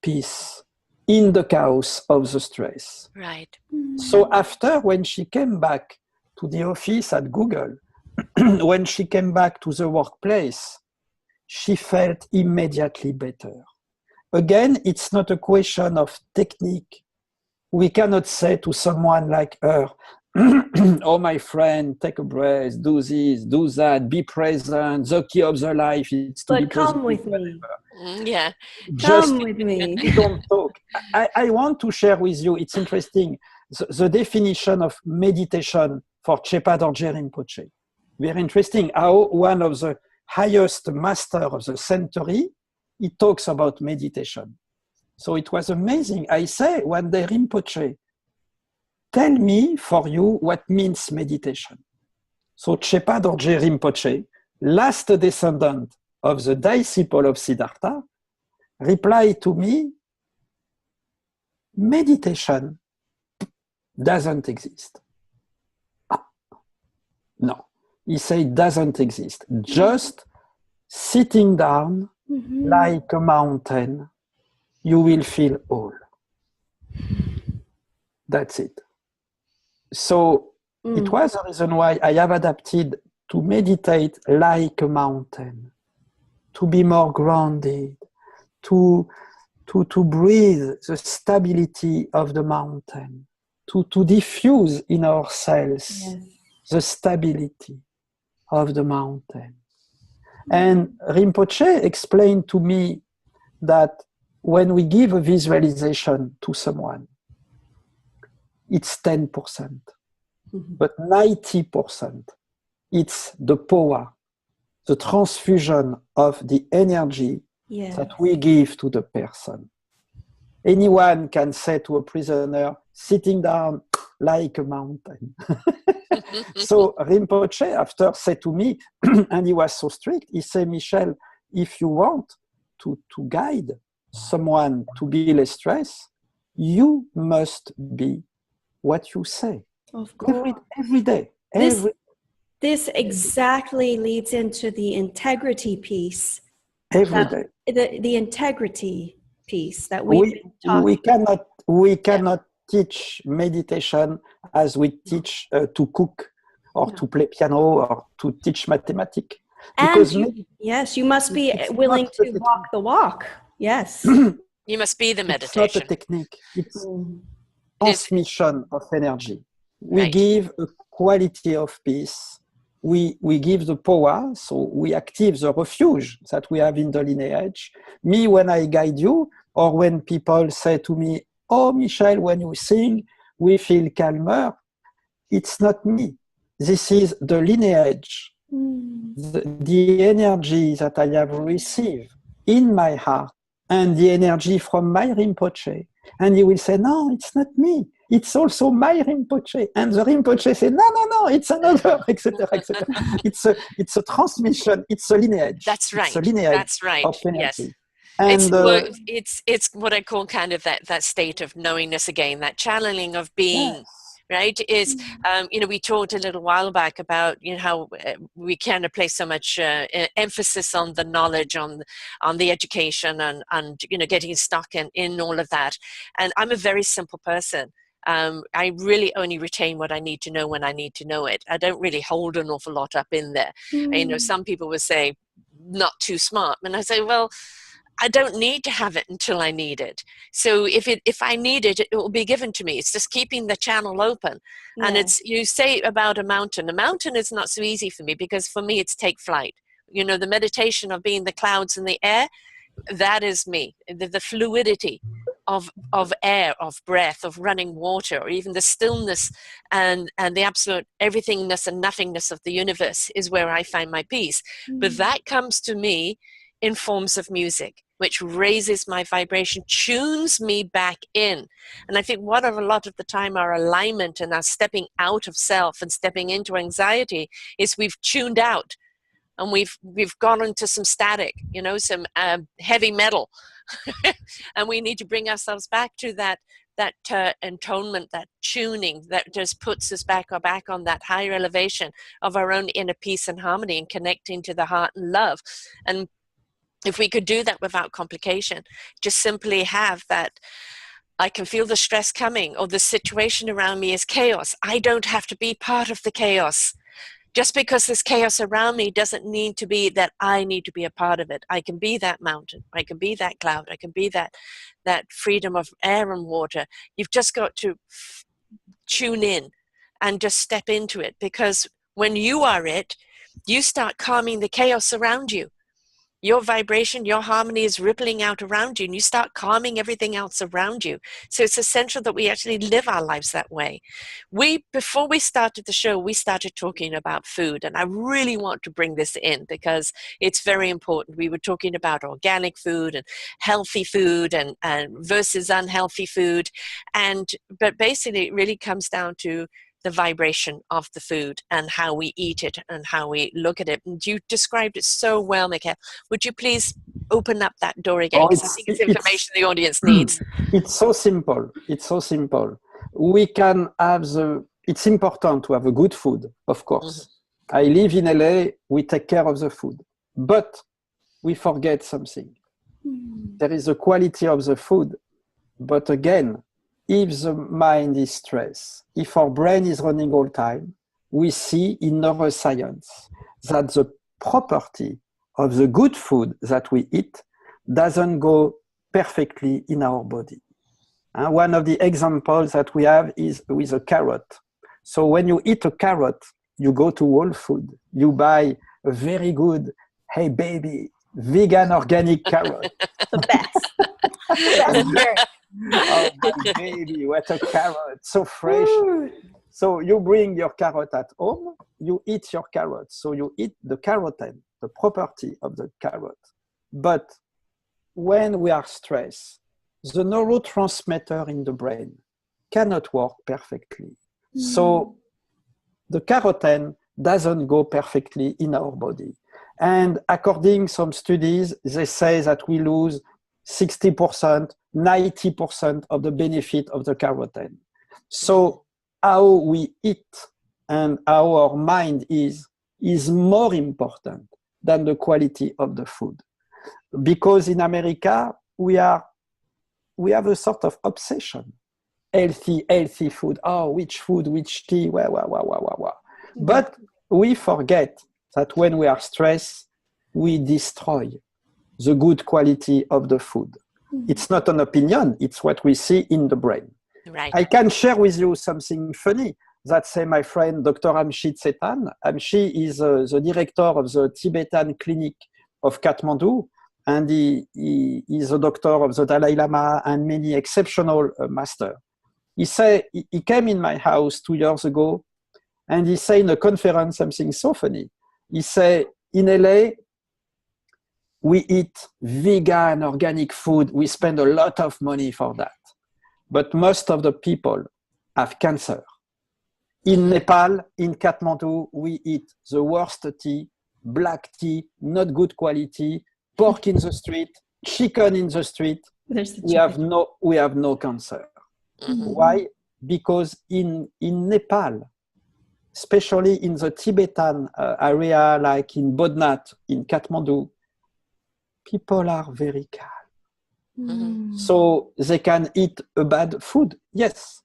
peace in the chaos of the stress. Right. So after, when she came back to the office at Google, when she came back to the workplace, she felt immediately better. Again, it's not a question of technique. We cannot say to someone like her, oh, my friend, take a breath, do this, do that, be present. The key of the life is to be But come positive. with me. Yeah. Come with me. We don't talk. I want to share with you, it's interesting, the definition of meditation for Chepa Dorje Rinpoche. Very interesting how one of the highest master of the century, he talks about meditation. So it was amazing. I say one day, Rinpoche, tell me for you what means meditation. So Chepa Dorje Rinpoche, last descendant of the disciple of Siddhartha, replied to me, meditation doesn't exist. No, he said doesn't exist. Just sitting down like a mountain, you will feel all. That's it. So it was the reason why I have adapted to meditate like a mountain, to be more grounded, to breathe the stability of the mountain, to diffuse in ourselves the stability of the mountain. And Rinpoche explained to me that when we give a visualization to someone, it's 10%, but 90%, it's the power, the transfusion of the energy that we give to the person. Anyone can say to a prisoner, sitting down like a mountain. So Rinpoche, after, said to me, and he was so strict, he said, Michel, if you want to guide someone to be less stressed, you must be what you say. Of course. Every day. This exactly leads into the integrity piece. Every day. The integrity piece that we cannot teach meditation as we teach to cook or to play piano or to teach mathematics. And you must be willing to walk the walk. Yes. You must be the meditation. It's not a technique. It's transmission of energy. We give a quality of peace. We give the power, so we activate the refuge that we have in the lineage. Me, when I guide you, or when people say to me, oh, Michel, when you sing, we feel calmer. It's not me. This is the lineage, the energy that I have received in my heart, and the energy from my Rinpoche. And you will say, no, it's not me. It's also my Rinpoche. And the Rinpoche say, no, it's another, etc., etc. It's a transmission. It's a lineage. That's right. It's a lineage. That's right. Of energy. Yes. And it's what I call kind of that state of knowingness again, that channeling of being. Yes. Right, is we talked a little while back about how we kind of place so much emphasis on the knowledge, on the education, and getting stuck in all of that. And I'm a very simple person. I really only retain what I need to know when I need to know it. I don't really hold an awful lot up in there. Some people would say not too smart, and I say, well, I don't need to have it until I need it. So if I need it, it will be given to me. It's just keeping the channel open. Yeah. And you say about a mountain is not so easy for me, because for me it's take flight. The meditation of being the clouds in the air, that is me. The fluidity of air, of breath, of running water, or even the stillness and the absolute everythingness and nothingness of the universe is where I find my peace. But that comes to me in forms of music, which raises my vibration, tunes me back in. And I think a lot of the time our alignment and our stepping out of self and stepping into anxiety is we've tuned out and we've gone into some static, you know, some heavy metal, and we need to bring ourselves back to that entonement, that tuning that just puts us back on that higher elevation of our own inner peace and harmony, and connecting to the heart and love. And if we could do that without complication, just simply have that, I can feel the stress coming, or the situation around me is chaos. I don't have to be part of the chaos. Just because there's chaos around me doesn't need to be that I need to be a part of it. I can be that mountain. I can be that cloud. I can be that freedom of air and water. You've just got to tune in and just step into it, because when you are it, you start calming the chaos around you. Your vibration, your harmony is rippling out around you, and you start calming everything else around you. So it's essential that we actually live our lives that way. Before we started the show, we started talking about food, and I really want to bring this in because it's very important. We were talking about organic food and healthy food and versus unhealthy food. But basically it really comes down to the vibration of the food and how we eat it and how we look at it. And you described it so well, Michel. Would you please open up that door again? Because I think it's information the audience needs. It's so simple. It's so simple. We can have it's important to have a good food, of course. Mm-hmm. I live in LA, we take care of the food. But we forget something. Mm-hmm. There is a quality of the food. But again, if the mind is stressed, if our brain is running all the time, we see in neuroscience that the property of the good food that we eat doesn't go perfectly in our body. One of the examples that we have is with a carrot. So when you eat a carrot, you go to Whole Food, you buy a very good, hey baby, vegan organic carrot. The best. Oh my baby, what a carrot, so fresh. Ooh. So you bring your carrot at home, you eat your carrot. So you eat the carotene, the property of the carrot. But when we are stressed, the neurotransmitter in the brain cannot work perfectly. Mm. So the carotene doesn't go perfectly in our body. And according to some studies, they say that we lose 60%, 90% of the benefit of the carotene. So how we eat and how our mind is more important than the quality of the food. Because in America, we have a sort of obsession. Healthy food. Oh, which food, which tea, But we forget that when we are stressed, we destroy the good quality of the food. Mm-hmm. It's not an opinion, it's what we see in the brain. Right. I can share with you something funny. That's my friend, Dr. Amity Foundation. Amity is the director of the Tibetan clinic of Kathmandu, and he is a doctor of the Dalai Lama and many exceptional masters. He said, he came in my house 2 years ago, and he said in a conference something so funny. He said, in LA, we eat vegan, organic food. We spend a lot of money for that. But most of the people have cancer. In Nepal, in Kathmandu, we eat the worst tea, black tea, not good quality, pork in the street, chicken in the street. We have no cancer. Mm-hmm. Why? Because in Nepal, especially in the Tibetan area, like in Bodhnath, in Kathmandu, people are very calm. Mm-hmm. So they can eat a bad food, yes,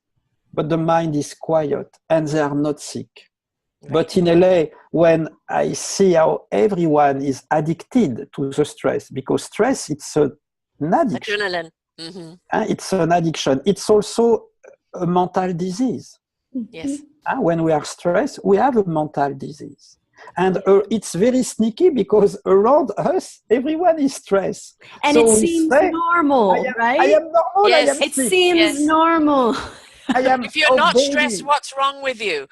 but the mind is quiet and they are not sick. Right. But in LA, when I see how everyone is addicted to the stress, because stress, it's an addiction. Adrenaline. Mm-hmm. It's an addiction. It's also a mental disease. Yes. When we are stressed, we have a mental disease. And it's very sneaky because around us, everyone is stressed. And so it seems normal, right? I am normal. Yes, it seems normal. If you're not stressed, what's wrong with you?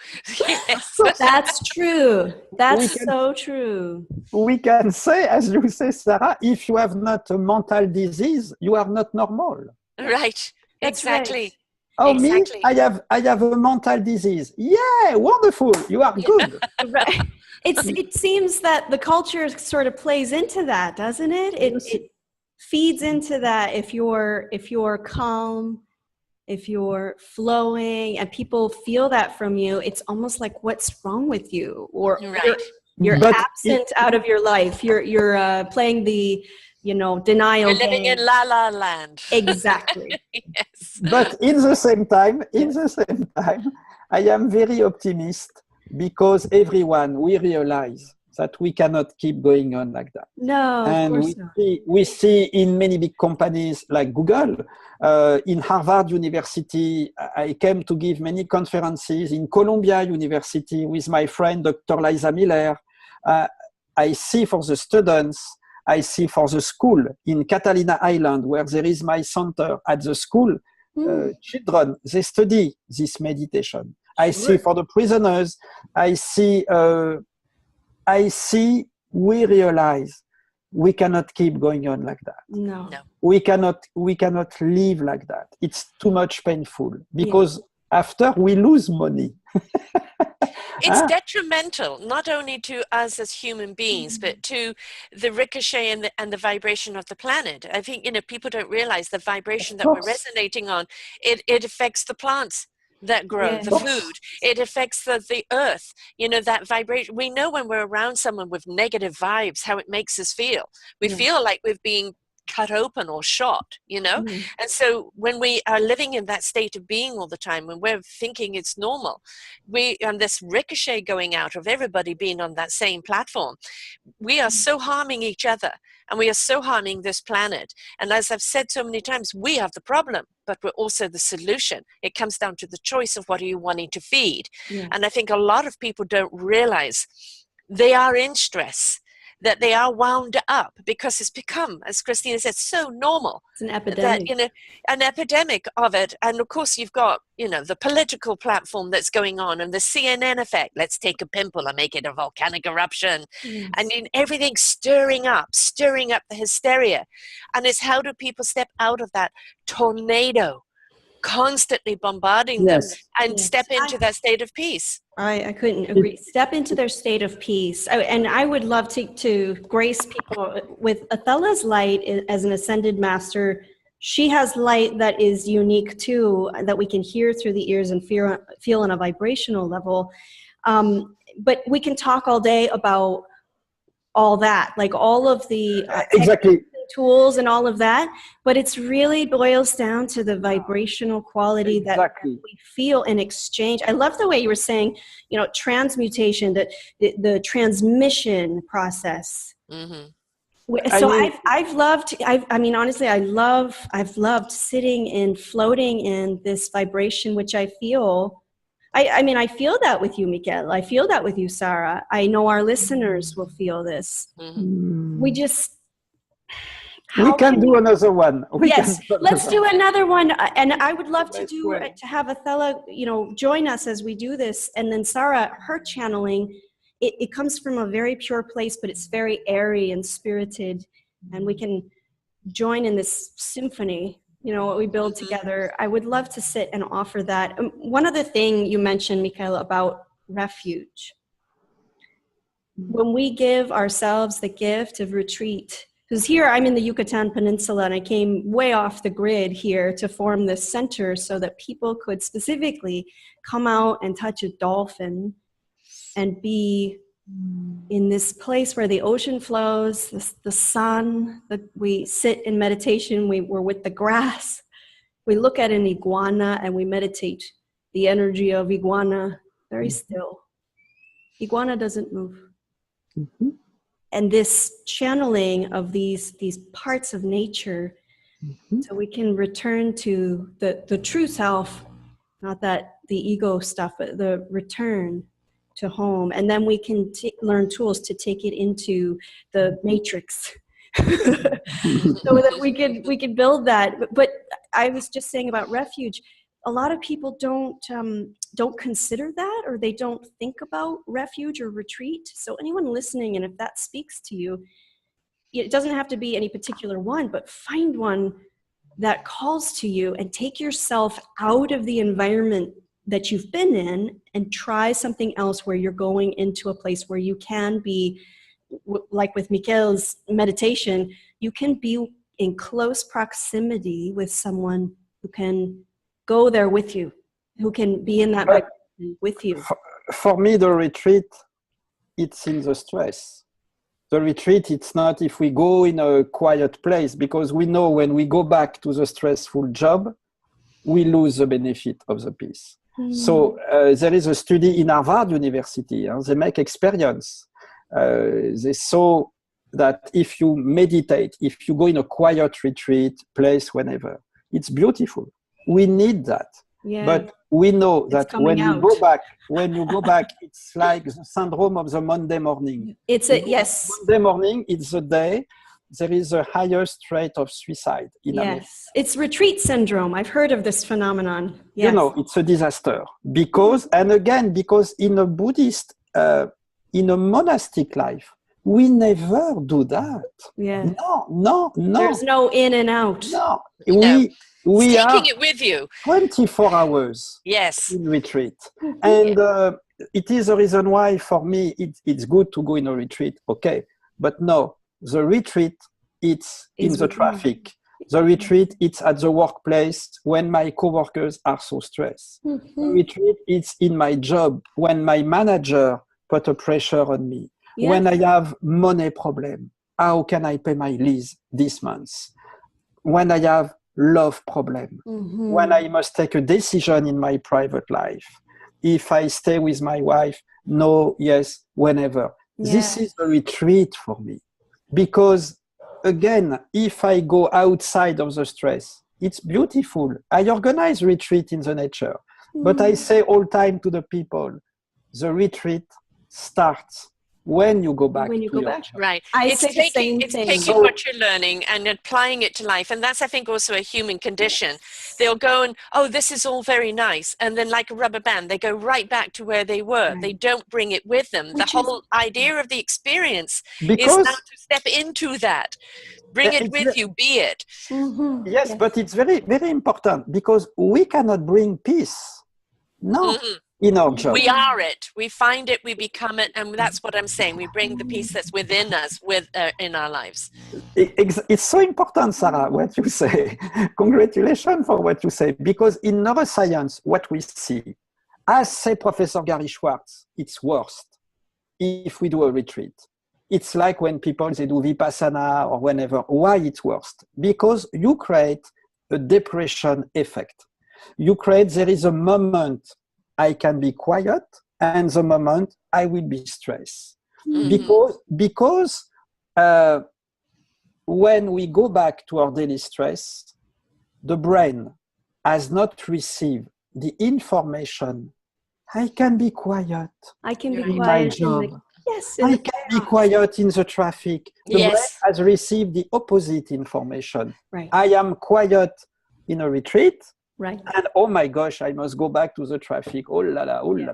Yes. That's true. That's so true. We can say, as you say, Sara, if you have not a mental disease, you are not normal. Right. Exactly. Right. Oh, Exactly. me? I have a mental disease. Yeah, wonderful. You are good. Right. It seems that the culture sort of plays into that, doesn't it? It feeds into that. If you're calm, if you're flowing, and people feel that from you, it's almost like, what's wrong with you? Or Right. you're But absent out of your life. You're playing the denial You're living game. in La La Land. Exactly. Yes. But in the same time, I am very optimist because we realize that we cannot keep going on like that. No, of And course not. we see in many big companies like Google, in Harvard University, I came to give many conferences in Columbia University with my friend, Dr. Liza Miller. I see for the students, I see for the school in Catalina Island, where there is my center at the school, children, they study this meditation. I see for the prisoners, I see we realize we cannot keep going on like that. No. We cannot live like that. It's too much painful because after we lose money. It's detrimental, not only to us as human beings, but to the ricochet and the vibration of the planet. I think, people don't realize the vibration that we're resonating on. It affects the plants that grow, the food. It affects the earth, that vibration. We know when we're around someone with negative vibes, how it makes us feel. We feel like we've been cut open or shot, and so when we are living in that state of being all the time, when we're thinking it's normal, and this ricochet going out of everybody being on that same platform, we are so harming each other, and we are so harming this planet. And as I've said so many times, we have the problem, but we're also the solution. It comes down to the choice of what are you wanting to feed. And I think a lot of people don't realize they are in stress, that they are wound up, because it's become, as Christina said, so normal. It's an epidemic. That, an epidemic of it. And of course you've got, the political platform that's going on, and the CNN effect. Let's take a pimple and make it a volcanic eruption. And everything's stirring up the hysteria. And it's, how do people step out of that tornado constantly bombarding them and step into that state of peace? I couldn't agree. Step into their state of peace. And I would love to grace people with Athela's light as an ascended master. She has light that is unique too, that we can hear through the ears and feel on a vibrational level. But we can talk all day about all that, like all of the tools and all of that, but it's really boils down to the vibrational quality that we feel in exchange. I love the way you were saying, transmutation, the transmission process. So I've loved sitting and floating in this vibration, which I feel. I feel that with you, Michel. I feel that with you, Sara. I know our listeners will feel this. We just. We can do another one. Let's do another one. And I would love to have Athela, join us as we do this. And then Sara, her channeling, it comes from a very pure place, but it's very airy and spirited. And we can join in this symphony, what we build together. I would love to sit and offer that. One other thing you mentioned, Michel, about refuge. When we give ourselves the gift of retreat, because here I'm in the Yucatan Peninsula, and I came way off the grid here to form this center so that people could specifically come out and touch a dolphin and be in this place where the ocean flows, the sun, we sit in meditation, we're with the grass. We look at an iguana and we meditate the energy of iguana, very still. Iguana doesn't move. And this channeling of these parts of nature, so we can return to the true self, not that the ego stuff, but the return to home. And then we can learn tools to take it into the matrix so that we could build that. But I was just saying about refuge, a lot of people don't consider that, or they don't think about refuge or retreat. So anyone listening, and if that speaks to you, it doesn't have to be any particular one, but find one that calls to you, and take yourself out of the environment that you've been in and try something else where you're going into a place where you can be, like with Michel's meditation, you can be in close proximity with someone who can go there with you, who can be in that vibration with you. For me, the retreat, it's in the stress. The retreat, it's not if we go in a quiet place, because we know when we go back to the stressful job, we lose the benefit of the peace. So there is a study in Harvard University, they make experience. They saw that if you meditate, if you go in a quiet retreat place whenever, it's beautiful. We need that. Yeah. But we know that when you go back, it's like the syndrome of the Monday morning. Yes. Monday morning, it's the day there is a highest rate of suicide in America. It's retreat syndrome. I've heard of this phenomenon. Yes. You know, it's a disaster because in a Buddhist, in a monastic life, we never do that. Yeah. No. There's no in and out. No. We are taking it with you 24 hours in retreat. And it is a reason why for me it's good to go in a retreat, okay. But no, the retreat, it's in the traffic. The retreat, it's at the workplace when my coworkers are so stressed. The retreat, it's in my job when my manager put a pressure on me. Yeah. When I have money problem, how can I pay my lease this month? When I have love problem, when I must take a decision in my private life, if I stay with my wife, no, yes, whenever. Yeah. This is a retreat for me. Because again, if I go outside of the stress, it's beautiful. I organize retreat in the nature, but I say all time to the people, the retreat starts when you go back. Right. It's taking what you're learning and applying it to life. And that's, I think, also a human condition. They'll go and, oh, this is all very nice. And then like a rubber band, they go right back to where they were. Right. They don't bring it with them. The whole idea of the experience is now to step into that. Bring it with you, be it. Yes, but it's very, very important because we cannot bring peace. No. In our job. We are it. We find it, we become it, and that's what I'm saying. We bring the peace that's within us in our lives. It's so important, Sara, what you say. Congratulations for what you say. Because in neuroscience, what we see, as say Professor Gary Schwartz, it's worst if we do a retreat. It's like when people, they do Vipassana or whenever. Why it's worst? Because you create a depression effect. There is a moment I can be quiet, and the moment I will be stressed. Because when we go back to our daily stress, the brain has not received the information. I can be quiet. I can be in quiet my job. I can be quiet in the traffic. The brain has received the opposite information. Right. I am quiet in a retreat. Right. And oh my gosh, I must go back to the traffic. Oh la la, oh la la.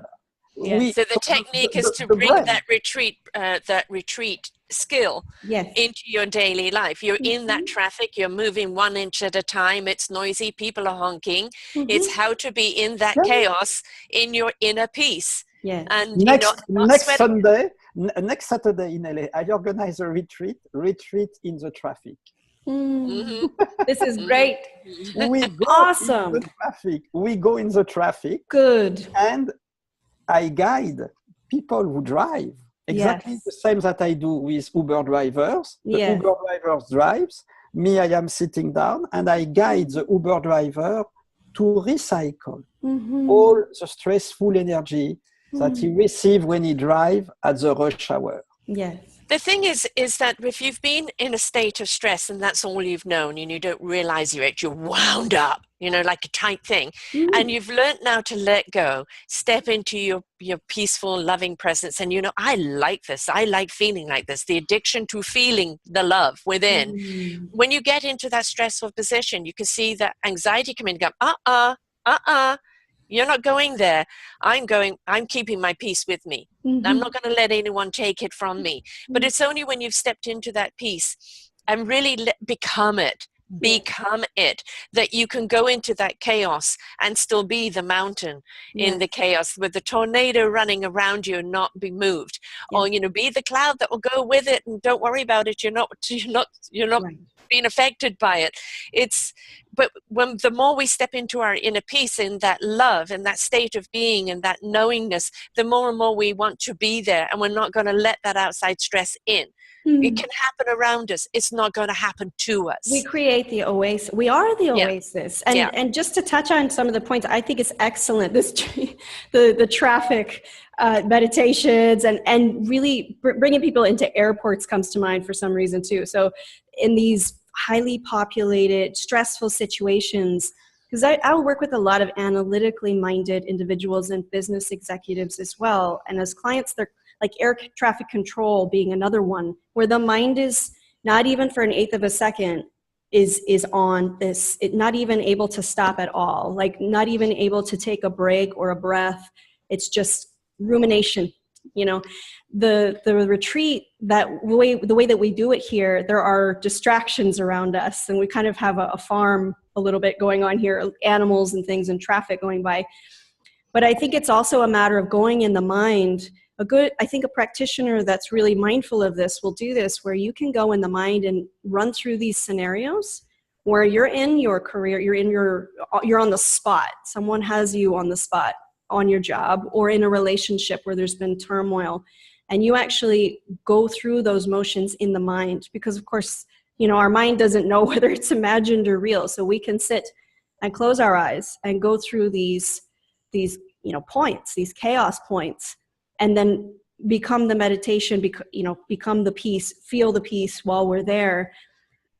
Yeah. So the technique is to bring that retreat skill into your daily life. You're in that traffic, you're moving 1 inch at a time, it's noisy, people are honking. It's how to be in that chaos in your inner peace. Yeah. And next Saturday in LA, I organize a retreat in the traffic. This is great. We go awesome. In the traffic. We go in the traffic. Good. And I guide people who drive. Exactly the same that I do with Uber drivers. The Uber drivers drives. Me, I am sitting down and I guide the Uber driver to recycle all the stressful energy that he received when he drive at the rush hour. Yes. The thing is that if you've been in a state of stress and that's all you've known and you don't realize you're wound up, like a tight thing, and you've learned now to let go, step into your peaceful, loving presence. And, I like this. I like feeling like this. The addiction to feeling the love within. When you get into that stressful position, you can see that anxiety come in and go, you're not going there. I'm keeping my peace with me. I'm not going to let anyone take it from me. But it's only when you've stepped into that peace and really become it, become it, that you can go into that chaos and still be the mountain in the chaos, with the tornado running around you and not be moved, or be the cloud that will go with it, and don't worry about it, you're not Right. being affected by it. But when the more we step into our inner peace, in that love and that state of being and that knowingness, the more and more we want to be there, and we're not going to let that outside stress in. It can happen around us. It's not going to happen to us. We create the oasis. We are the oasis. And just to touch on some of the points, I think it's excellent. The traffic meditations and really bringing people into airports comes to mind for some reason too. So in these highly populated, stressful situations, because I work with a lot of analytically minded individuals and business executives as well. And as clients, they're like air traffic control being another one, where the mind is not even for an eighth of a second is on this, not even able to stop at all, like not even able to take a break or a breath. It's just rumination. The retreat, the way that we do it here, there are distractions around us, and we kind of have a farm a little bit going on here, animals and things and traffic going by. But I think it's also a matter of going in the mind. I think a practitioner that's really mindful of this will do this, where you can go in the mind and run through these scenarios where you're in your career, you're on the spot. Someone has you on the spot on your job, or in a relationship where there's been turmoil, and you actually go through those motions in the mind, because of course, our mind doesn't know whether it's imagined or real. So we can sit and close our eyes and go through these points, these chaos points, and then become the meditation, become the peace, feel the peace while we're there.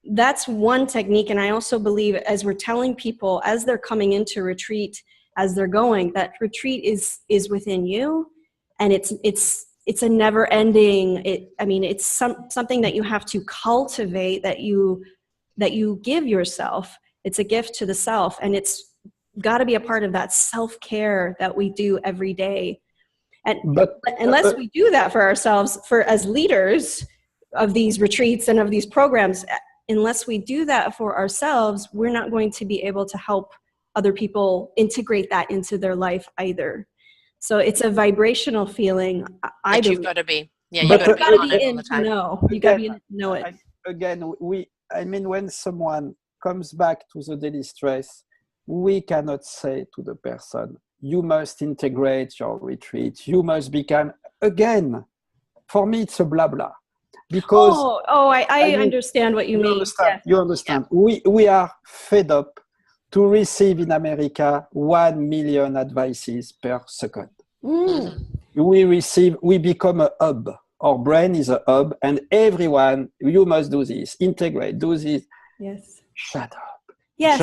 That's one technique. And I also believe, as we're telling people as they're coming into retreat, as they're going, that retreat is within you, and it's a never ending. It's something that you have to cultivate, that you give yourself. It's a gift to the self, and it's got to be a part of that self-care that we do every day. But unless we do that for ourselves, as leaders of these retreats and of these programs, unless we do that for ourselves, we're not going to be able to help other people integrate that into their life either. So it's a vibrational feeling. You've got to be. Yeah, you've got to be in to know. You got to be in to know it. When someone comes back to the daily stress, we cannot say to the person, you must integrate your retreat, you must become, again, for me it's a blah blah. Because I understand what you mean. Understand, you understand. Yeah. We are fed up to receive in America 1 million advices per second. We become a hub. Our brain is a hub, and everyone, you must do this, integrate, do this. Yes. Shut up. Yes,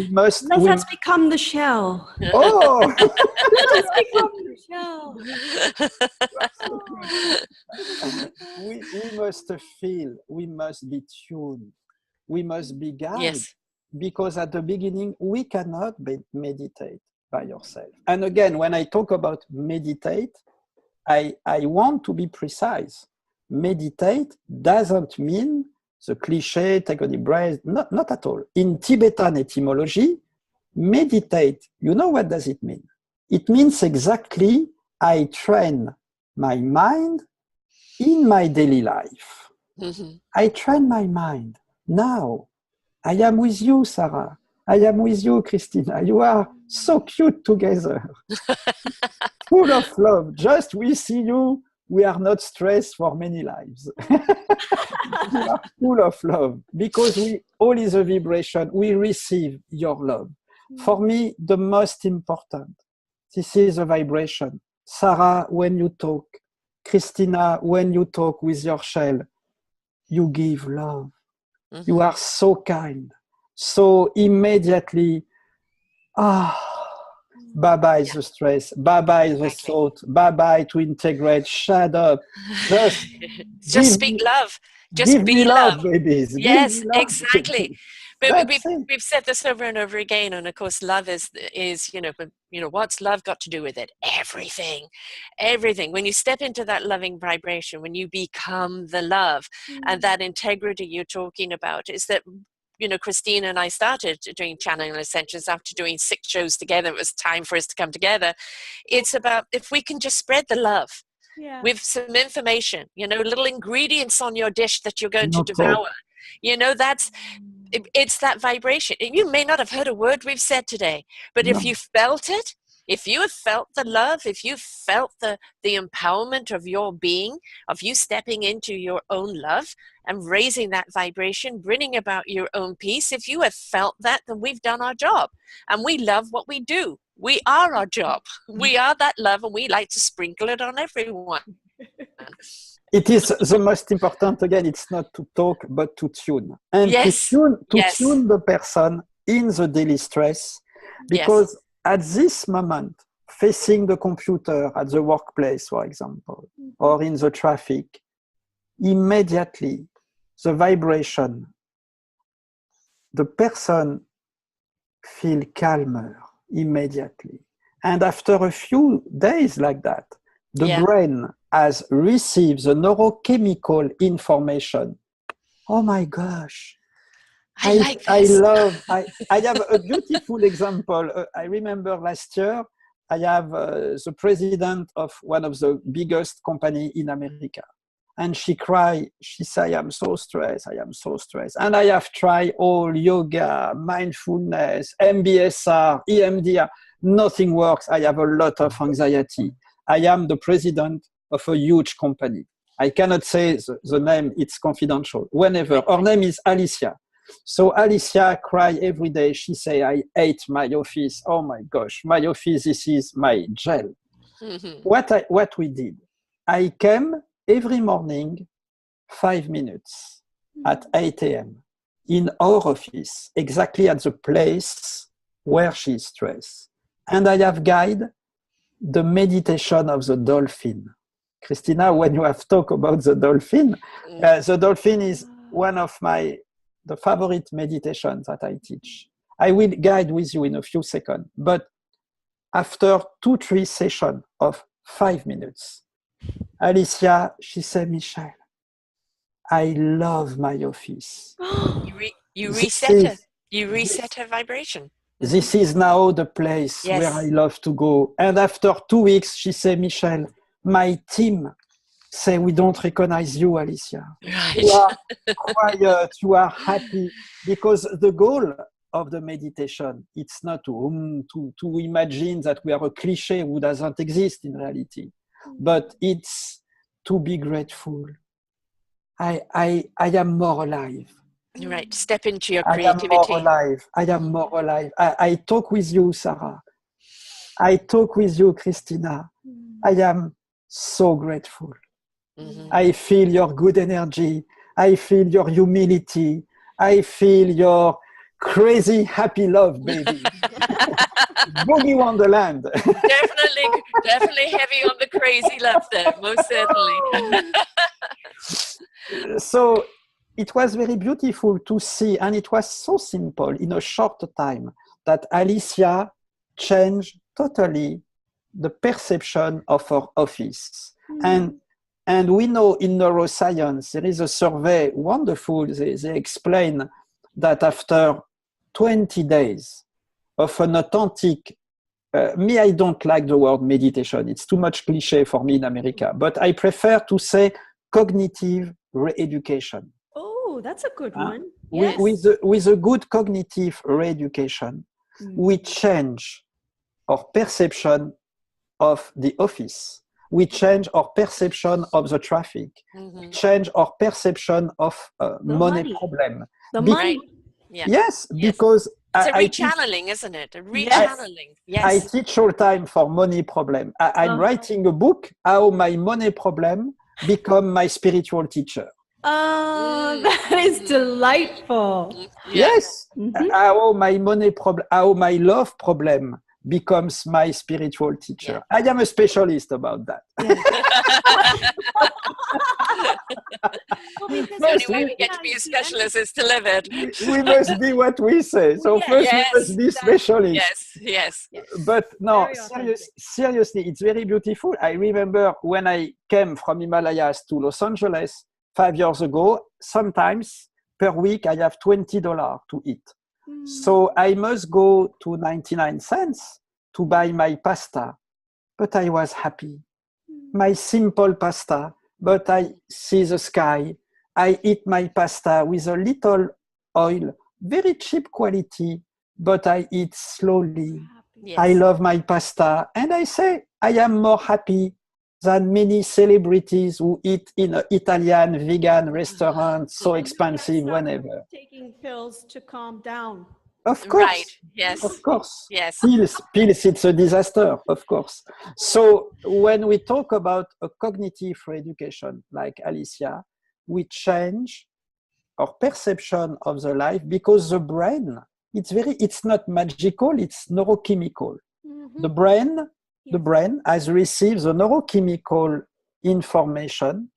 let's become the shell. Oh! Let us become the shell. We must feel, we must be tuned, we must be guided. Yes. Because at the beginning, we cannot meditate by yourself. And again, when I talk about meditate, I want to be precise. Meditate doesn't mean the cliche, take a deep breath, not at all. In Tibetan etymology, meditate, you know what does it mean? It means exactly, I train my mind in my daily life. I train my mind. Now, I am with you, Sara. I am with you, Christina. You are so cute together. Full of love. Just we see you, we are not stressed for many lives. We are full of love because we all is a vibration. We receive your love. For me, the most important, this is a vibration. Sara, when you talk, Christina, when you talk with your shell, you give love. You are so kind. So immediately, bye-bye the stress, bye-bye the thought, bye-bye to integrate, shut up. Just speak love. Just be love. Babies. Yes, love, exactly. babies. But we've said this over and over again, and of course, love is what's love got to do with it? Everything. When you step into that loving vibration, when you become the love, and that integrity you're talking about, is that Christina and I started doing Channeling Ascensions after doing 6 shows together. It was time for us to come together. It's about if we can just spread the love with some information, little ingredients on your dish that you're going to devour. It's that vibration. You may not have heard a word we've said today, but if you felt it, if you have felt the love, if you felt the empowerment of your being, of you stepping into your own love and raising that vibration, bringing about your own peace, if you have felt that, then we've done our job. And we love what we do. We are our job. We are that love, and we like to sprinkle it on everyone. It is the most important, again, it's not to talk, but to tune. And to tune the person in the daily stress, because at this moment, facing the computer at the workplace, for example, or in the traffic, immediately the vibration, the person feel calmer immediately. And after a few days like that, the brain has received the neurochemical information. Oh my gosh. I like this. I have a beautiful example. I remember last year, I have the president of one of the biggest company in America. And she cried, she said, I am so stressed. And I have tried all yoga, mindfulness, MBSR, EMDR. Nothing works. I have a lot of anxiety. I am the president of a huge company. I cannot say the name, it's confidential. Whenever, her name is Alicia. So Alicia cry every day. She say, I hate my office. Oh my gosh, my office, this is my jail. What we did, I came every morning, 5 minutes at 8 a.m. in our office, exactly at the place where she is stressed. And I have guided the meditation of the dolphin. Christina, when you have talked about the dolphin is one of the favorite meditations that I teach. I will guide with you in a few seconds, but after 2-3 sessions of 5 minutes, Alicia, she said, Michel, I love my office. You reset her vibration. This is now the place where I love to go. And after 2 weeks, she said, Michel, my team say, we don't recognize you, Alicia. Right. You are quiet, you are happy. Because the goal of the meditation, it's not to imagine that we are a cliche who doesn't exist in reality, but it's to be grateful. I am more alive. Right, step into your creativity. I am more alive. I talk with you, Sara. I talk with you, Christina. I am so grateful. I feel your good energy. I feel your humility. I feel your crazy happy love, baby. Boogie Wonderland. Definitely heavy on the crazy love there, most certainly. So it was very beautiful to see, and it was so simple in a short time that Alicia changed totally the perception of her office. And we know in neuroscience, there is a survey, wonderful, they explain that after 20 days of an authentic, I don't like the word meditation, it's too much cliche for me in America, but I prefer to say cognitive re-education. Oh, that's a good one. Yes. With a good cognitive re-education, we change our perception of the office. We change our perception of the traffic. We change our perception of money problem. The money. Yes, because it's a rechanneling, isn't it? A rechanneling. Yes. I teach all time for money problem. I'm writing a book, how my money problem become my spiritual teacher. Oh, that is delightful. Yes. How my money problem, how my love problem becomes my spiritual teacher. I am a specialist about that. The only way we get to be a specialist is to live it. We must be what we say. So first we must be specialists. Yes. But no, seriously, it's very beautiful. I remember when I came from Himalayas to Los Angeles 5 years ago, sometimes per week, I have $20 to eat. So I must go to 99 cents to buy my pasta. But I was happy. My simple pasta, but I see the sky. I eat my pasta with a little oil, very cheap quality, but I eat slowly. Yes. I love my pasta. And I say, I am more happy than many celebrities who eat in an Italian vegan restaurant, so expensive, whenever. Taking pills to calm down. Of course. Right. Yes. Of course. Yes. Pills, it's a disaster, of course. So when we talk about a cognitive education, like Alicia, we change our perception of the life because the brain, it's not magical, it's neurochemical. The brain has received the neurochemical information.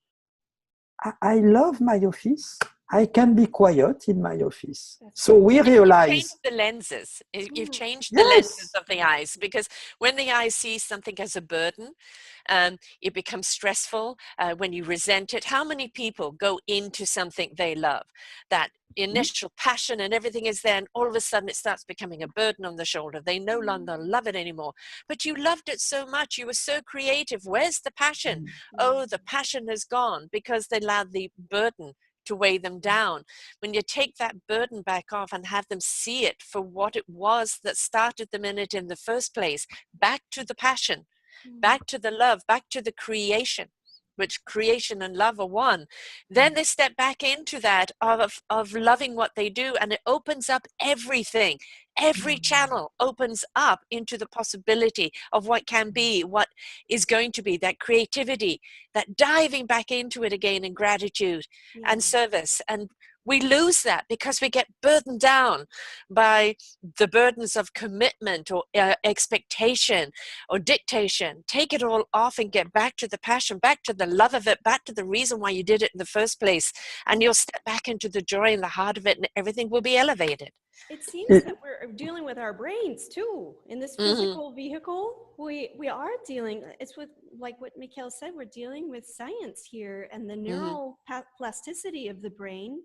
I love my office. I can be quiet in my office. So we realize... You've changed the lenses. You've changed the lenses of the eyes, because when the eye sees something as a burden, it becomes stressful. When you resent it, how many people go into something they love? That initial passion and everything is there, and all of a sudden it starts becoming a burden on the shoulder. They no longer love it anymore. But you loved it so much. You were so creative. Where's the passion? Oh, the passion has gone because they allowed the burden to weigh them down. When you take that burden back off and have them see it for what it was that started them in it in the first place, back to the passion, back to the love, back to the creation, which creation and love are one, then they step back into that of loving what they do, and it opens up everything. Every channel opens up into the possibility of what can be, what is going to be, that creativity, that diving back into it again in gratitude and service. And we lose that because we get burdened down by the burdens of commitment or expectation or dictation. Take it all off and get back to the passion, back to the love of it, back to the reason why you did it in the first place. And you'll step back into the joy and the heart of it, and everything will be elevated. It seems that we're dealing with our brains too. In this physical vehicle, we are dealing, it's with, like what Michel said, we're dealing with science here, and the neuroplasticity of the brain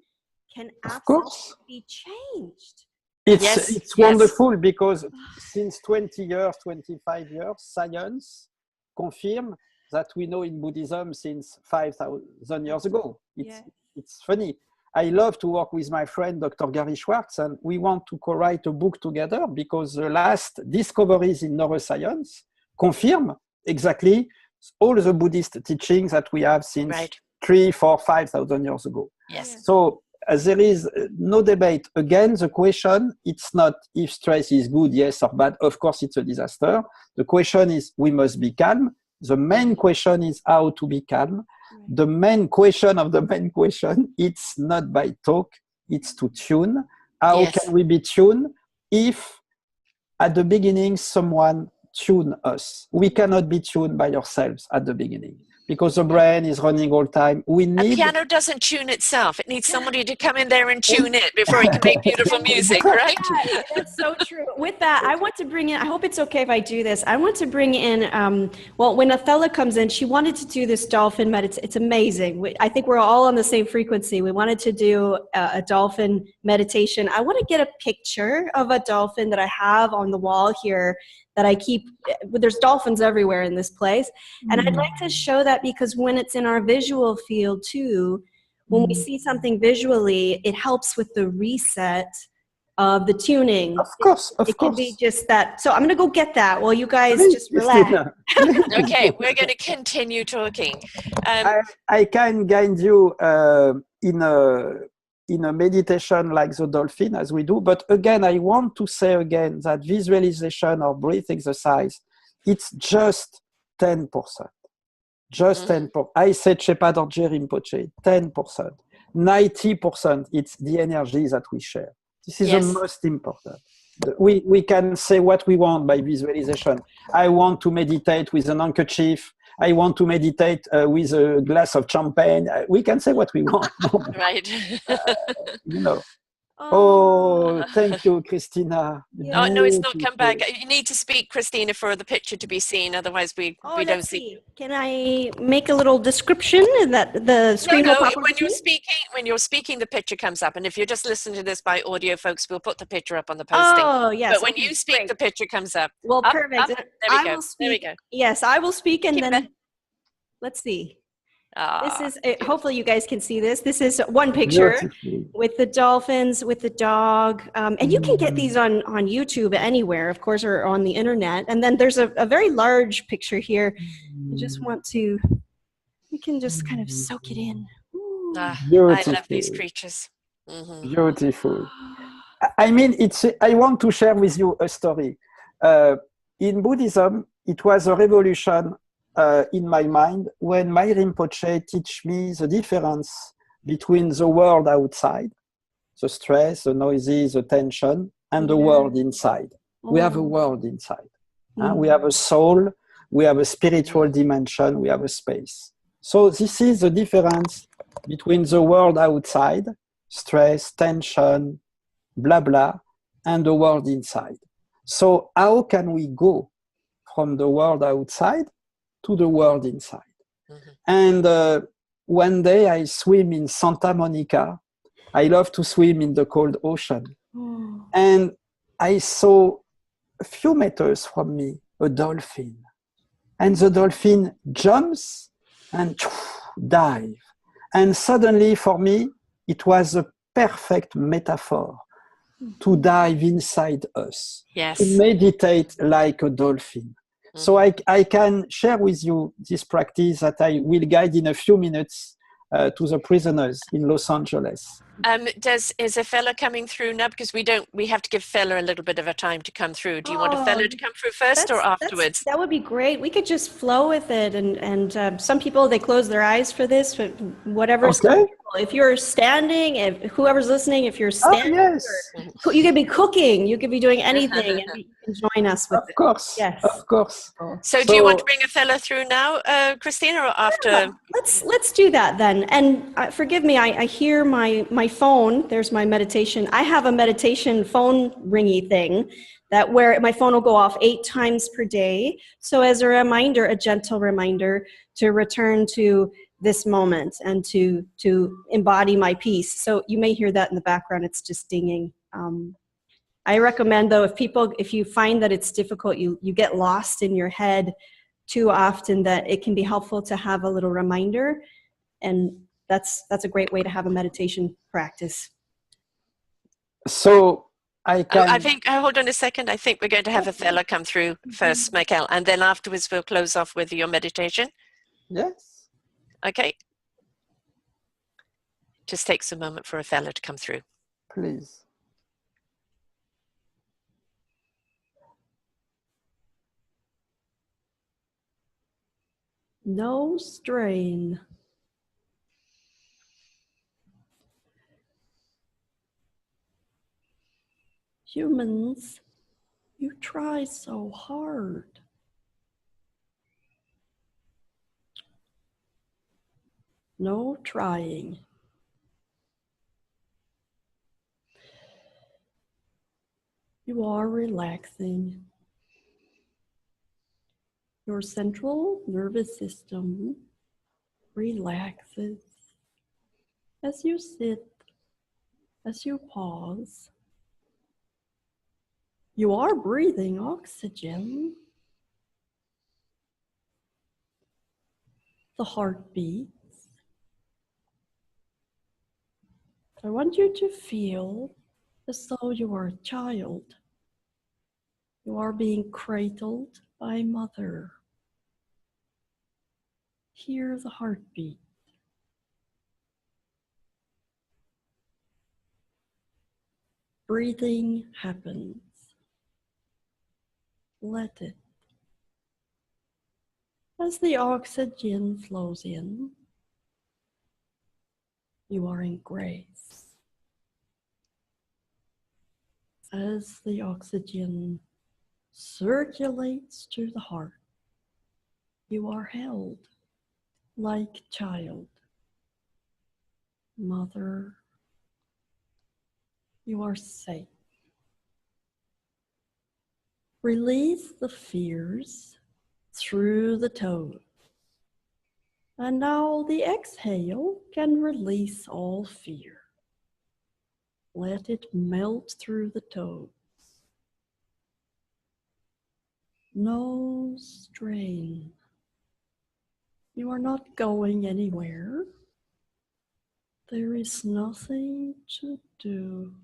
can absolutely be changed. It's wonderful because since 20 years, 25 years, science confirms that we know in Buddhism since 5,000 years ago. It's funny. I love to work with my friend, Dr. Gary Schwartz, and we want to co-write a book together because the last discoveries in neuroscience confirm exactly all the Buddhist teachings that we have since 3, 4, 5,000 years ago. So there is no debate. Again, the question, it's not if stress is good, yes or bad. Of course, it's a disaster. The question is, we must be calm. The main question is how to be calm. The main question of the main question, it's not by talk, it's to tune. How can we be tuned if at the beginning someone tune us? We cannot be tuned by ourselves at the beginning because the brain is running all the time. We need... A piano doesn't tune itself. It needs somebody to come in there and tune it before it can make beautiful music, right? That's so true. With that, I want to bring in, I hope it's okay if I do this. I want to bring in, well, when Othello comes in, she wanted to do this dolphin meditation. It's amazing. I think we're all on the same frequency. We wanted to do a dolphin meditation. I want to get a picture of a dolphin that I have on the wall here that I keep. There's dolphins everywhere in this place. And I'd like to show that because when it's in our visual field too, when we see something visually, it helps with the reset of the tuning. Of course. It can be just that. So I'm going to go get that while you guys just relax. Okay, we're going to continue talking. I can guide you in a meditation like the dolphin as we do. But again, I want to say again that visualization or breath exercise, it's just 10%. Just 10%. I said Shepa Dorje Rinpoche, 10%. 90%, it's the energy that we share. This is the most important. We can say what we want by visualization. I want to meditate with an handkerchief. I want to meditate with a glass of champagne. We can say what we want. Right. You know. Oh, thank you, Christina. Oh, no, it's not come back. Beautiful. You need to speak, Christina, for the picture to be seen. Otherwise, we don't let's see. see. Can I make a little description that the screen will pop up when with you're me? speaking, the picture comes up. And if you're just listening to this by audio, folks, we'll put the picture up on the posting. Oh, yes. But when okay, you speak, great. the picture comes up. Well, Up, perfect. up. There we go. Will speak. There we go. Yes, I will speak, and Keep then let's see. This is beautiful. hopefully you guys can see this. This is one picture Beautiful. with the dolphins, with the dog, and you can get these on YouTube anywhere, of course, or on the internet. And then there's a very large picture here. I just want to. We can just kind of soak it in. I Beautiful. love these creatures. Mm-hmm. Beautiful. I mean, I want to share with you a story. In Buddhism, it was a revolution in my mind when my Rinpoche teach me the difference between the world outside, the stress, the noises, the tension, and the world inside. We have a world inside. We have a soul, we have a spiritual dimension, we have a space. So this is the difference between the world outside, stress, tension, blah, blah, and the world inside. So how can we go from the world outside to the world inside? And one day I swim in Santa Monica. I love to swim in the cold ocean. And I saw a few meters from me a dolphin. And the dolphin jumps and dive. And suddenly for me, it was a perfect metaphor to dive inside us, to meditate like a dolphin. So I can share with you this practice that I will guide in a few minutes to the prisoners in Los Angeles. Is a fellow coming through now? Because we have to give fellow a little bit of a time to come through. Do you want a fellow to come through first or afterwards? That would be great. We could just flow with it. And some people, they close their eyes for this, but whatever's comfortable. If you're standing, if whoever's listening, if you're standing, you could be cooking, you could be doing anything, and you can join us with it. Of course, yes. Of course. So do you want to bring a fellow through now, Christina, or after? Yeah, let's do that then. And forgive me, I hear my phone. There's my meditation. I have a meditation phone ringy thing that where my phone will go off 8 times per day. So as a reminder, a gentle reminder to return to this moment and to embody my peace. So you may hear that in the background. It's just dinging. I recommend though, if you find that it's difficult, you get lost in your head too often, that it can be helpful to have a little reminder. And that's a great way to have a meditation practice. So I can... I think, hold on a second. I think we're going to have a fella come through first, Michael, and then afterwards we'll close off with your meditation. Yes. Okay. Just takes a moment for a fella to come through. Please. No strain. Humans, you try so hard. No trying. You are relaxing. Your central nervous system relaxes as you sit, as you pause. You are breathing oxygen. The heart beats. I want you to feel as though you are a child. You are being cradled by mother. Hear the heartbeat. Breathing happens. Let it. As the oxygen flows in, you are in grace. As the oxygen circulates to the heart, you are held like child. Mother You are safe. Release the fears through the toes. And now the exhale can release all fear. Let it melt through the toes. No strain. You are not going anywhere. There is nothing to do.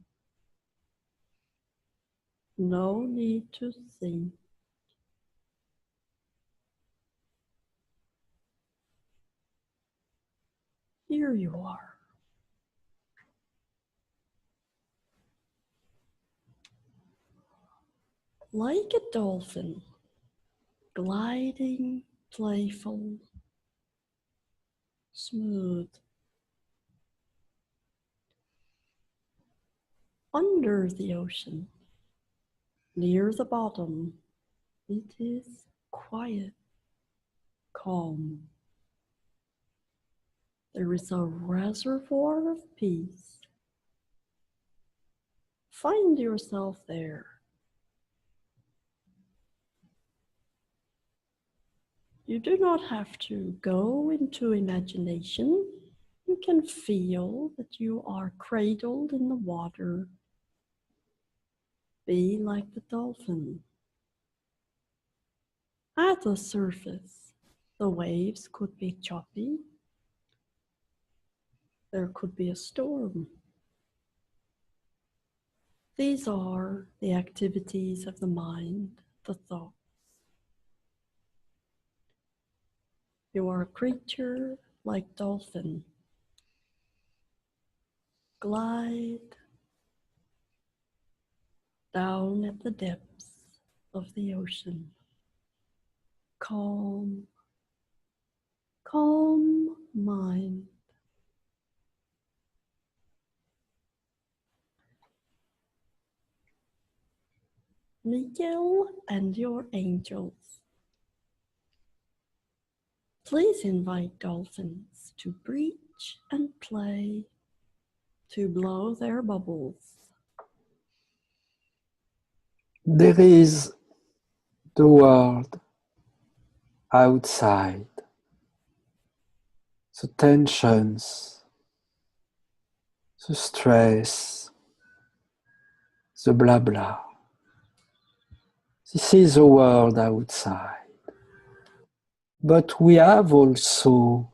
No need to think. Here you are. Like a dolphin, gliding, playful, smooth. Under the ocean, near the bottom, it is quiet, calm. There is a reservoir of peace. Find yourself there. You do not have to go into imagination. You can feel that you are cradled in the water. Be like the dolphin. At the surface, the waves could be choppy. There could be a storm. These are the activities of the mind, the thoughts. You are a creature like dolphin. Glide down at the depths of the ocean. Calm, calm mind. Michel and your angels. Please invite dolphins to breach and play, to blow their bubbles. There is the world outside, the tensions, the stress, the blah blah. This is the world outside. But we have also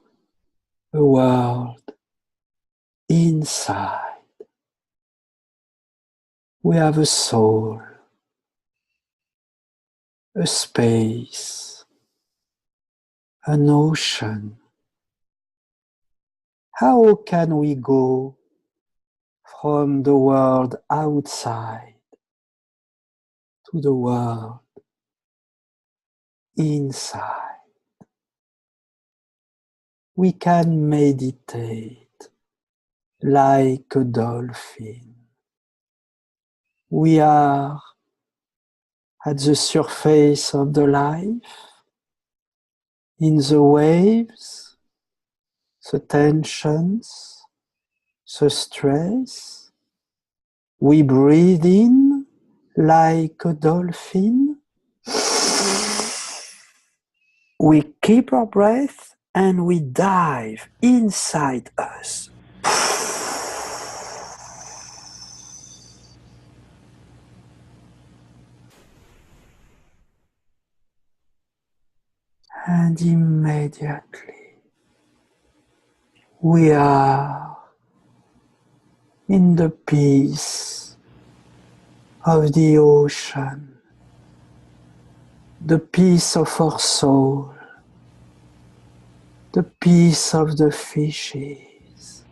a world inside. We have a soul, a space, an ocean. How can we go from the world outside to the world inside? We can meditate like a dolphin. We are at the surface of the life, in the waves, the tensions, the stress. We breathe in like a dolphin. We keep our breath and we dive inside us. And immediately we are in the peace of the ocean, the peace of our soul, the peace of the fishes.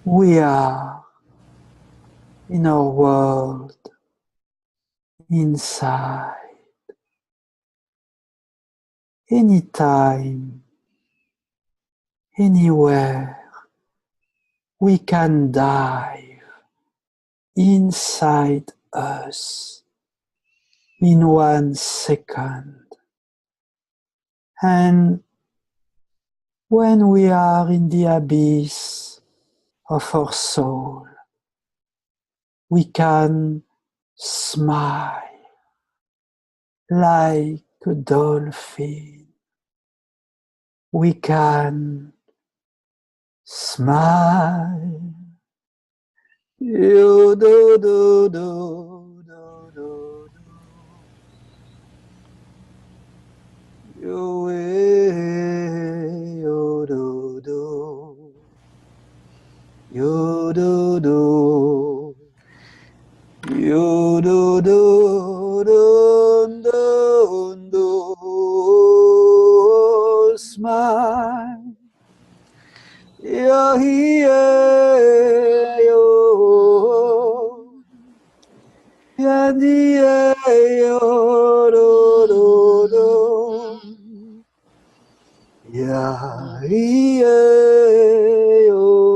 We are in our world inside. Anytime, anywhere, we can dive inside us in 1 second. And when we are in the abyss of our soul, we can smile like a dolphin. We can smile. Yo do do do do do do. Yo yo do do. Yo do do. Yo do do do do do. Smile. Yo yo. Yo do do do. Yeah, yeah, oh,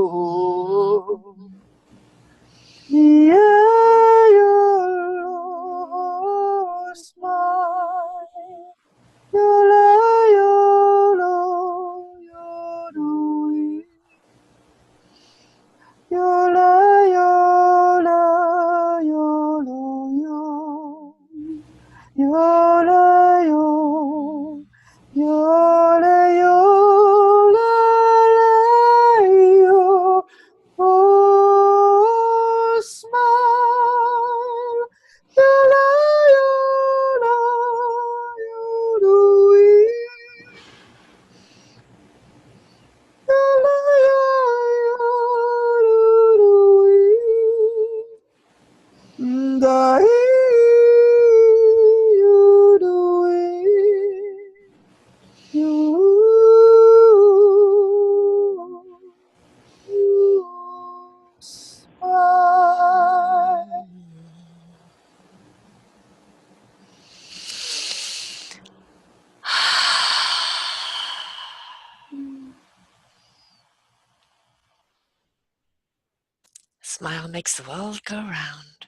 yeah, oh, smile, yola, yola, yola, yola, yola, yola, yola, yola, yola, yola, yo, oh, smile, yola, yola, yola, yola, yola, Smile makes the world go round.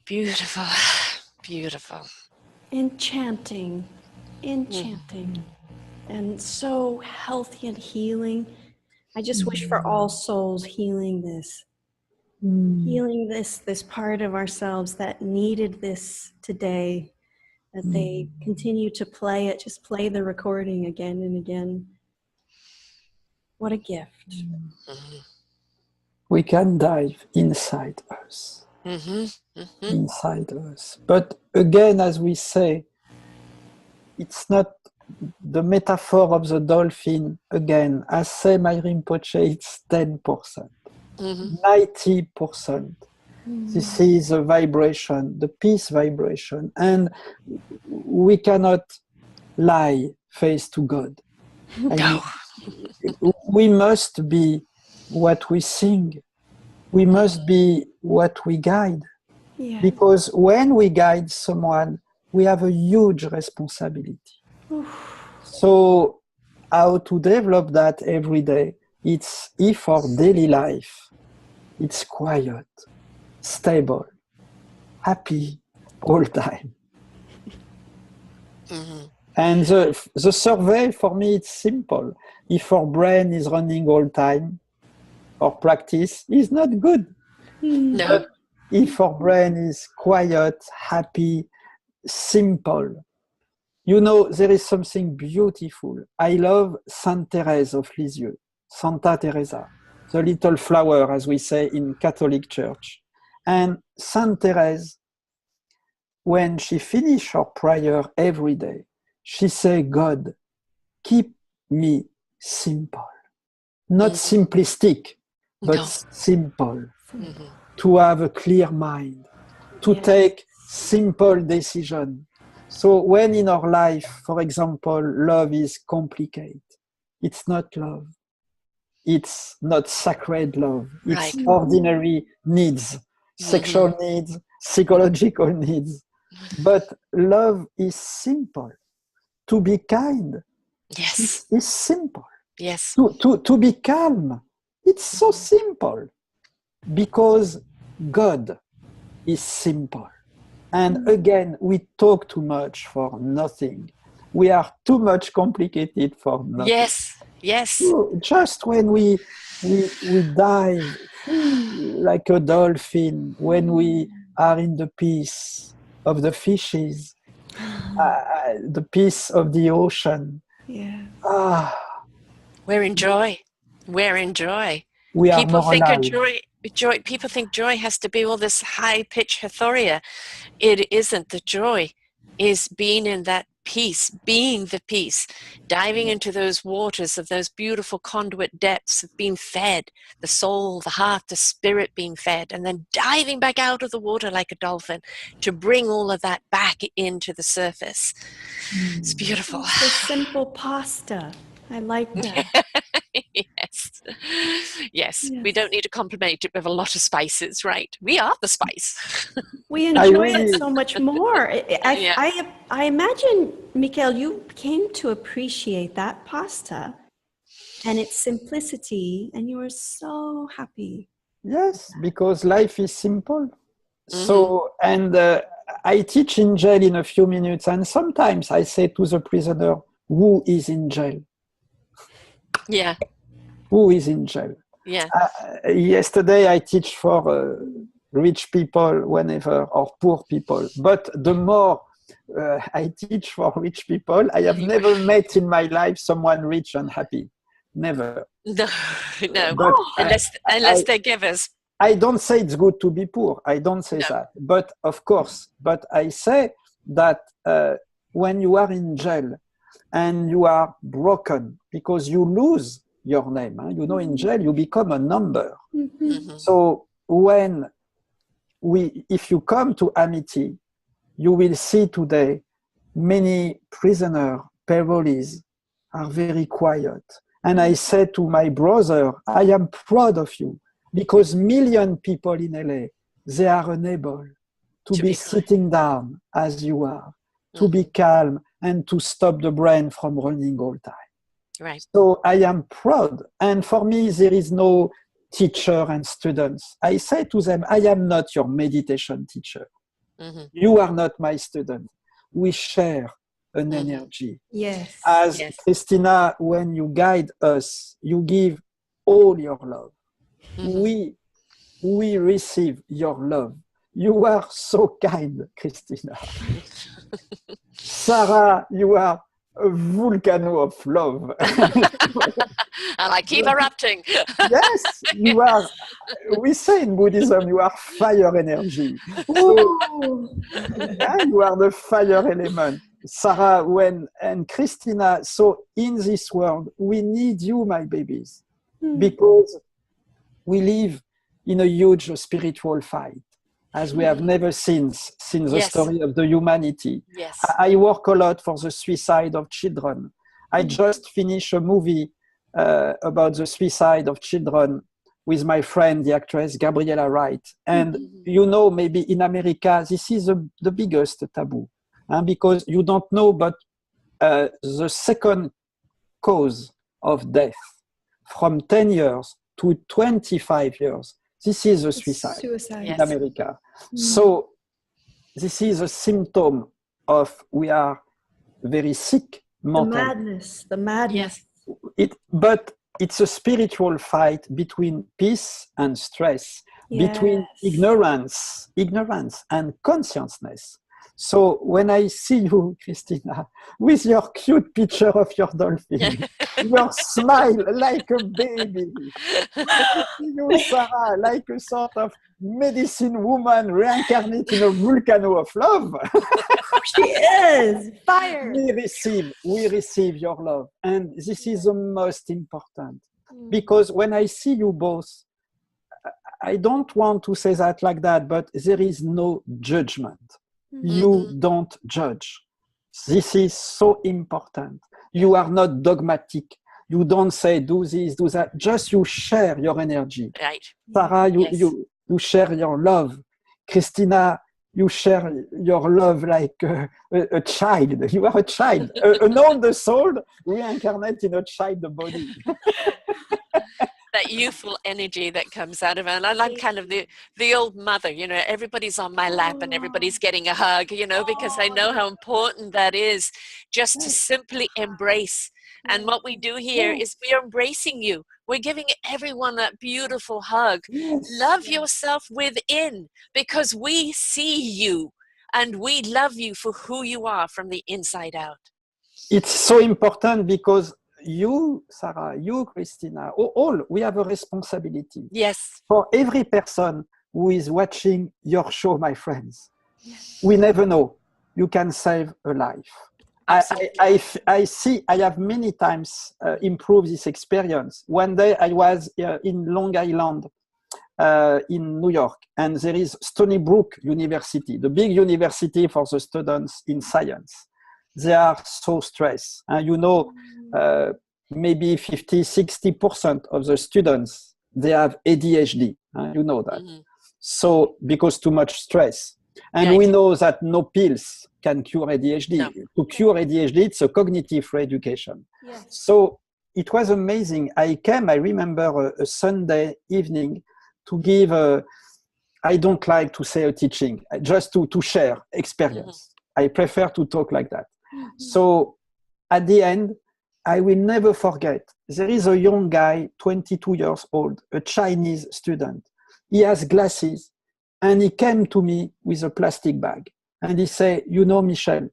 Beautiful, beautiful. Enchanting, enchanting, and so healthy and healing. I just wish for all souls healing this part of ourselves that needed this today, that they continue to play it, just play the recording again and again. What a gift. We can dive inside us. Inside us. But again, as we say, it's not the metaphor of the dolphin. Again, as say my Rinpoche, it's 10%, 90%. This is a vibration, the peace vibration. And we cannot lie face to God. I mean, we must be what we sing. We must be what we guide. Yeah. Because when we guide someone, we have a huge responsibility. So how to develop that every day? It's if our daily life, it's quiet, stable, happy all time. And the survey for me, it's simple. If our brain is running all time, our practice is not good. No. But if our brain is quiet, happy, simple, you know, there is something beautiful. I love Saint Therese of Lisieux, Santa Teresa, the little flower, as we say in Catholic Church. And Saint Therese, when she finished her prayer every day, she said, God, keep me simple. Not simplistic, but simple. To have a clear mind, to take simple decisions. So when in our life, for example, love is complicated, it's not love. It's not sacred love. It's ordinary needs, sexual needs, psychological needs. But love is simple. To be kind is simple. Yes. To be calm, it's so simple. Because God is simple. And again, we talk too much for nothing. We are too much complicated for nothing. Yes, yes. So just when we We dive like a dolphin when we are in the peace of the fishes, the peace of the ocean. Yeah. We're in joy. We're in joy. We are People more think alive. joy. People think joy has to be all this high-pitched euphoria. It isn't. The joy is being in that peace, being the peace, diving into those waters of those beautiful conduit depths of being fed, the soul, the heart, the spirit being fed, and then diving back out of the water like a dolphin to bring all of that back into the surface. It's beautiful. It's the simple pasta. I like that. Yes. Yes. We don't need to complement it with a lot of spices, right? We are the spice. We enjoy really- it so much more. I imagine, Michel, you came to appreciate that pasta and its simplicity, and you were so happy. Yes, because life is simple. So, and I teach in jail in a few minutes, and sometimes I say to the prisoner, who is in jail? Yeah. Who is in jail? Yeah. Yesterday I teach for rich people whenever, or poor people. But the more I teach for rich people, I have never met in my life someone rich and happy. Never. No, no. But unless they give us. I don't say it's good to be poor. I don't say that. But of course, but I say that when you are in jail and you are broken because you lose your name, you know, in jail you become a number. So if you come to Amity, you will see today many prisoners, parolees are very quiet. And I said to my brother, I am proud of you because million people in LA, they are unable to be sitting down as you are, to be calm and to stop the brain from running all time. Right. So I am proud. And for me, there is no teacher and students. I say to them, I am not your meditation teacher. You are not my student. We share an energy. Yes. As Christina, when you guide us, you give all your love. We receive your love. You are so kind, Christina. Sara, you are a volcano of love. And I keep erupting. Yes, you are. We say in Buddhism, you are fire energy. So, you are the fire element. Sara, and Christina, so in this world, we need you, my babies, because we live in a huge spiritual fight, as we have never seen since the story of the humanity. Yes. I work a lot for the suicide of children. I just finished a movie about the suicide of children with my friend, the actress Gabriella Wright. And you know, maybe in America, this is the biggest taboo. Because you don't know, but the second cause of death from 10 years to 25 years, this is a suicide in America. So this is a symptom of we are very sick mentally. The madness. But it's a spiritual fight between peace and stress, between ignorance and consciousness. So when I see you, Christina, with your cute picture of your dolphin, your smile like a baby, you, Sara, like a sort of medicine woman reincarnated in a volcano of love. She is fire. We receive your love. And this is the most important. Because when I see you both, I don't want to say that like that, but there is no judgment. You don't judge. This is so important. You are not dogmatic. You don't say, do this, do that. Just you share your energy. Right. Sara, you share your love. Christina, you share your love like a child. You are a child. An old soul reincarnated in a child body. that youthful energy that comes out of it. And I'm kind of the old mother, you know, everybody's on my lap and everybody's getting a hug, you know, because I know how important that is, just to simply embrace. And what we do here is we are embracing you. We're giving everyone that beautiful hug. Love yourself within, because we see you and we love you for who you are from the inside out. It's so important because you, Sara, you, Christina, all, we have a responsibility. Yes. For every person who is watching your show, my friends. We never know. You can save a life. I see, I have many times improved this experience. One day I was in Long Island, in New York, and there is Stony Brook University, the big university for the students in science. They are so stressed. And you know, maybe 50-60% of the students, they have ADHD. You know that. So, because too much stress. And we know that no pills can cure ADHD. No. To cure ADHD, it's a cognitive re-education. So it was amazing. I remember a Sunday evening to give I don't like to say a teaching, just to share experience. I prefer to talk like that. So at the end, I will never forget, there is a young guy, 22 years old, a Chinese student. He has glasses, and he came to me with a plastic bag. And he said, you know, Michel,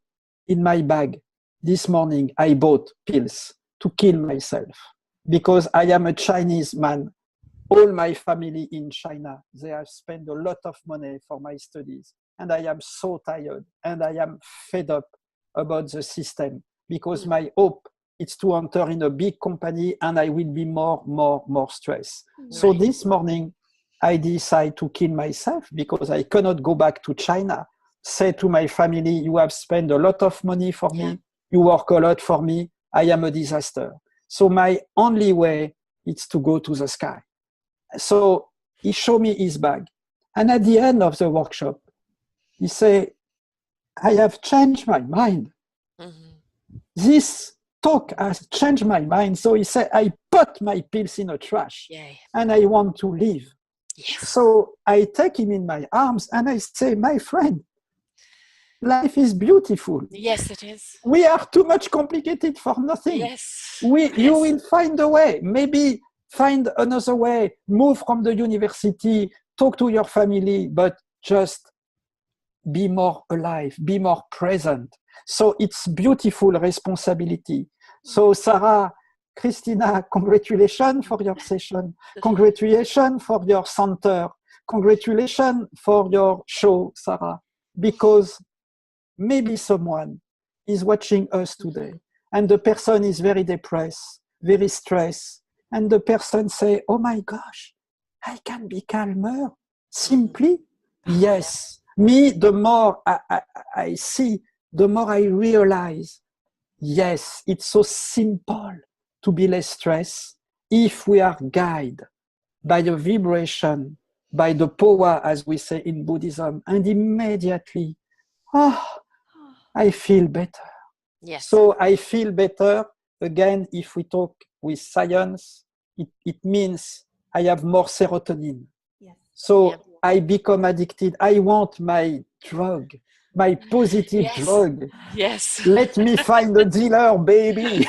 in my bag this morning, I bought pills to kill myself because I am a Chinese man. All my family in China, they have spent a lot of money for my studies. And I am so tired and I am fed up about the system because my hope is to enter in a big company and I will be more stressed. So this morning, I decide to kill myself because I cannot go back to China. Say to my family, you have spent a lot of money for me. You work a lot for me. I am a disaster. So my only way is to go to the sky. So he showed me his bag. And at the end of the workshop, he said, I have changed my mind. This talk has changed my mind. So he said, I put my pills in a trash and I want to leave. So I take him in my arms and I say, my friend, life is beautiful. Yes, it is. We are too much complicated for nothing. You will find a way. Maybe find another way. Move from the university. Talk to your family. But just be more alive. Be more present. So it's beautiful responsibility. So Sara, Christina, congratulations for your session. Congratulations for your center. Congratulations for your show, Sara. Because maybe someone is watching us today and the person is very depressed, very stressed. And the person say, oh my gosh, I can be calmer. Simply, yes. Me, the more I see, the more I realize, yes, it's so simple to be less stressed if we are guided by the vibration, by the power, as we say in Buddhism, and immediately, I feel better. So I feel better. Again, if we talk with science, it means I have more serotonin. So I become addicted. I want my drug, my positive drug. Let me find a dealer, baby.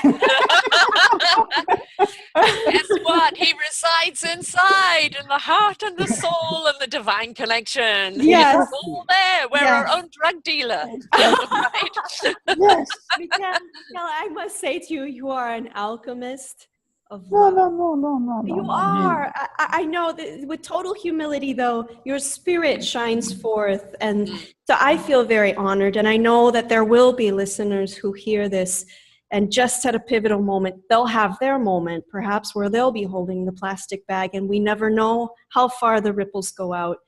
Guess what? He resides inside, in the heart and the soul and the divine connection. Yes. He's all there. We're our own drug dealer. Yes. Michel, I must say to you, you are an alchemist of love. No. You are. I know that with total humility, though, your spirit shines forth. And so I feel very honored. And I know that there will be listeners who hear this and just at a pivotal moment, they'll have their moment, perhaps, where they'll be holding the plastic bag. And we never know how far the ripples go out.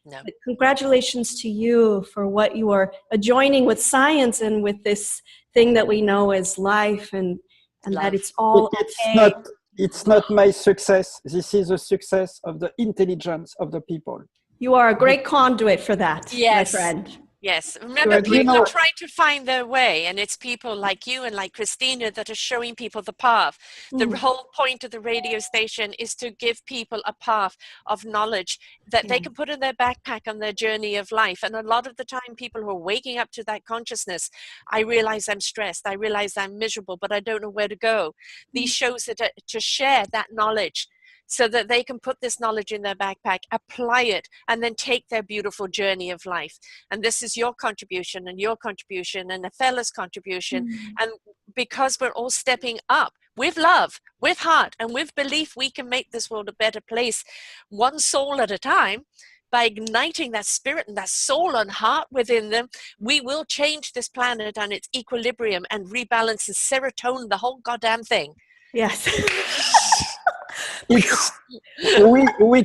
No. But congratulations to you for what you are joining with science and with this thing that we know as life and that it's all okay. It's not my success. This is the success of the intelligence of the people. You are a great conduit for that, my friend. Yes, remember, But, you people know, are trying to find their way, and it's people like you and like Christina that are showing people the path. The whole point of the radio station is to give people a path of knowledge that they can put in their backpack on their journey of life. And a lot of the time, people who are waking up to that consciousness, I realize I'm stressed, I realize I'm miserable, but I don't know where to go. These shows are to share that knowledge, so that they can put this knowledge in their backpack, apply it, and then take their beautiful journey of life. And this is your contribution and a fella's contribution. And because we're all stepping up with love, with heart, and with belief, we can make this world a better place, one soul at a time. By igniting that spirit and that soul and heart within them, we will change this planet and its equilibrium and rebalance the serotonin, the whole goddamn thing. Yes. We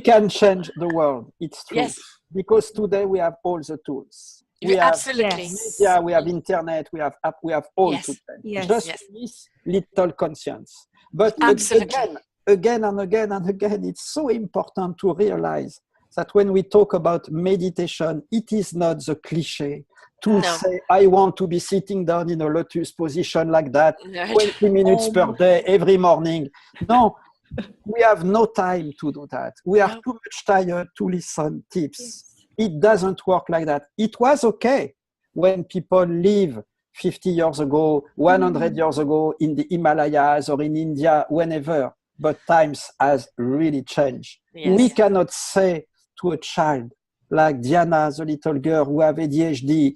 can change the world. It's true. Yes. Because today we have all the tools. We Absolutely. have media, we have internet, we have app, we have all to change. Yes. Just this little conscience. But again and again and again, it's so important to realize that when we talk about meditation, it is not the cliche to say, I want to be sitting down in a lotus position like that, 20 minutes per day, every morning. No, we have no time to do that. We are too much tired to listen tips. Yes. It doesn't work like that. It was okay when people live 50 years ago, 100 years ago in the Himalayas or in India, whenever. But times has really changed. Yes. We cannot say to a child like Diana, the little girl who have ADHD,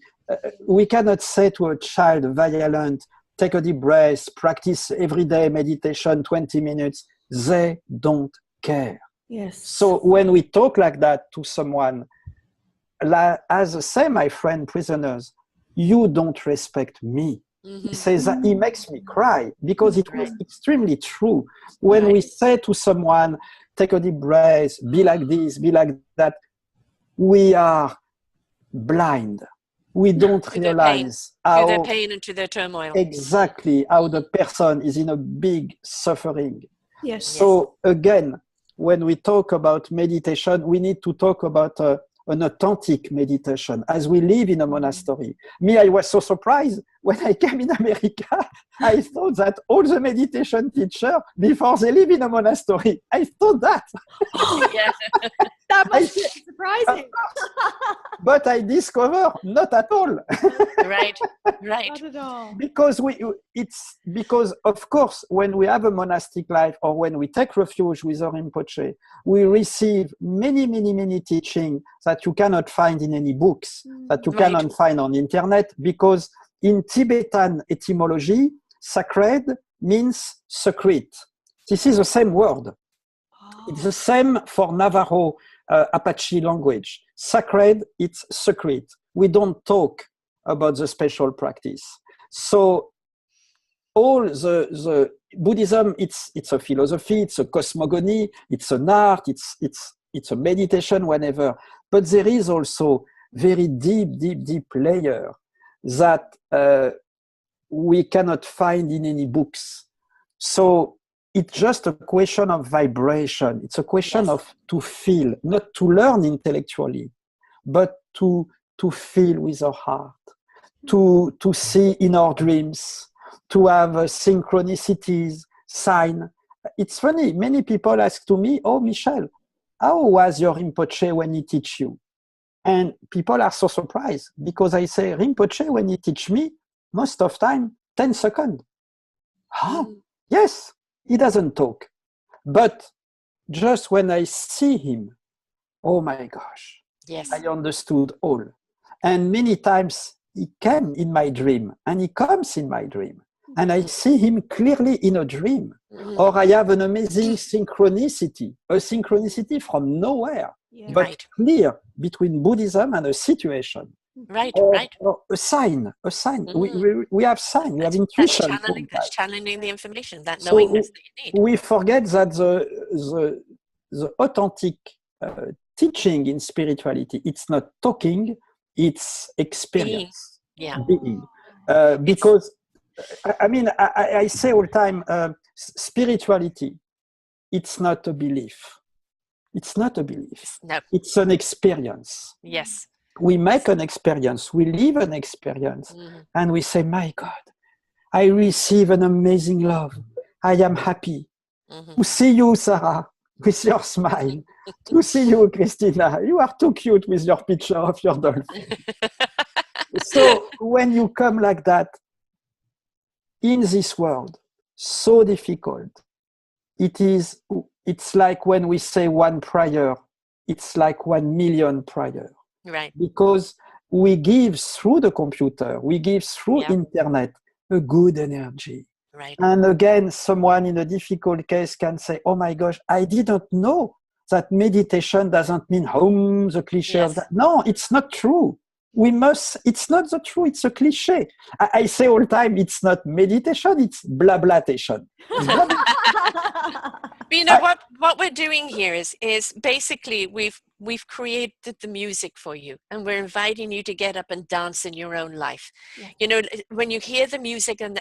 we cannot say to a child violent, take a deep breath, practice everyday meditation, 20 minutes. They don't care. Yes. So when we talk like that to someone, as say my friend prisoners, you don't respect me. He says that he makes me cry because it was extremely true. When we say to someone, take a deep breath, be like this, be like that, we are blind. We don't realize to their pain and to their turmoil. Exactly how the person is in a big suffering. Yes. So again, when we talk about meditation, we need to talk about an authentic meditation. As we live in a monastery, me, I was so surprised when I came in America. I thought that all the meditation teachers, before they live in a monastery, I thought that. That must be surprising. But I discover not at all. Right. Not at all. Because because of course, when we have a monastic life or when we take refuge with our Rinpoche, we receive many teachings that you cannot find in any books, that you cannot find on internet, because in Tibetan etymology, sacred means secret. This is the same word. It's the same for Navajo Apache language. Sacred, it's secret. We don't talk about the special practice. So all the Buddhism, it's a philosophy, it's a cosmogony, it's an art, it's a meditation, whenever. But there is also very deep layer that we cannot find in any books. So it's just a question of vibration. It's a question of to feel, not to learn intellectually, but to feel with our heart, to see in our dreams, to have synchronicities, sign. It's funny, many people ask to me, oh, Michel, how was your Rinpoche when he teach you? And people are so surprised because I say, Rinpoche, when he teach me, most of time, 10 seconds. Yes, he doesn't talk. But just when I see him, oh my gosh, I understood all. And many times he came in my dream, and he comes in my dream. And I see him clearly in a dream. Or I have an amazing synchronicity, a synchronicity from nowhere, but clear between Buddhism and a situation. Or a sign. We have sign, we have intuition. That's channeling the information, that knowingness that you need. We forget that the authentic teaching in spirituality, it's not talking, it's experience. Being. Because I say all the time, spirituality, it's not a belief. It's not a belief. No. It's an experience. Yes. we make an experience, we live an experience, and we say, my God, I receive an amazing love. I am happy to see you, Sara, with your smile. To see you, Christina. You are too cute with your picture of your dolphin. So when you come like that, in this world, so difficult, it's like when we say one prayer, it's like 1 million prayer. Right. Because we give through the computer, we give through internet a good energy. Right. And again, someone in a difficult case can say, oh my gosh, I didn't know that meditation doesn't mean home, the cliche of that. No, it's not true. It's not the truth, it's a cliche. I say all the time, it's not meditation, it's blablatation. But you know what we're doing here is basically we've created the music for you, and we're inviting you to get up and dance in your own life. Yes. You know, when you hear the music and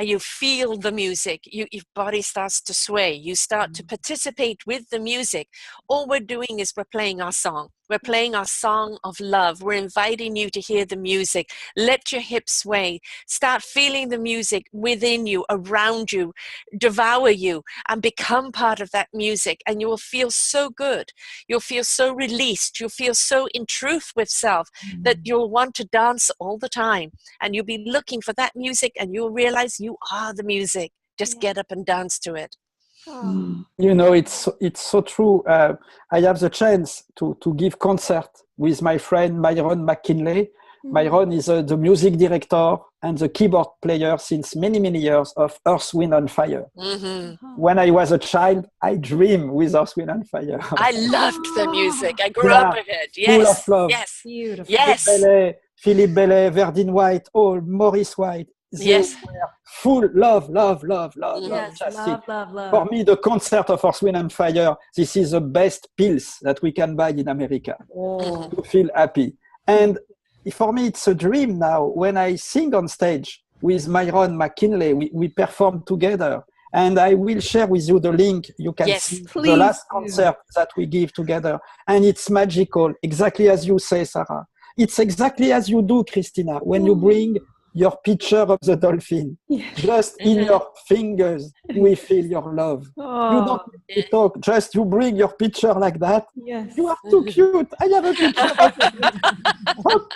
you feel the music, your body starts to sway. You start to participate with the music. All we're doing is we're playing our song. We're playing our song of love. We're inviting you to hear the music. Let your hips sway. Start feeling the music within you, around you, devour you, and become part of that music. And you will feel so good. You'll feel so released. You'll feel so in truth with self that you'll want to dance all the time. And you'll be looking for that music, and you'll realize you are the music. Just get up and dance to it. You know, it's so true. I have the chance to give concert with my friend Myron McKinley. Myron is the music director and the keyboard player since many, many years of Earth, Wind and Fire. When I was a child, I dreamed with Earth, Wind and Fire. I loved the music. I grew up with it. Yes. Full of love. Yes. Beautiful. Yes. Philip Bellet, Verdine White, Maurice White. They were full love. Yes, love. For me, the concert of Earth, Wind and Fire, this is the best pills that we can buy in America to feel happy. And for me, it's a dream now. When I sing on stage with Myron McKinley, we perform together. And I will share with you the link. You can see the last concert that we give together. And it's magical, exactly as you say, Sara. It's exactly as you do, Christina, when you bring your picture of the dolphin. Just in your fingers, we feel your love. You don't need to talk, just you bring your picture like that. Yes. You are too cute. I have a picture of you.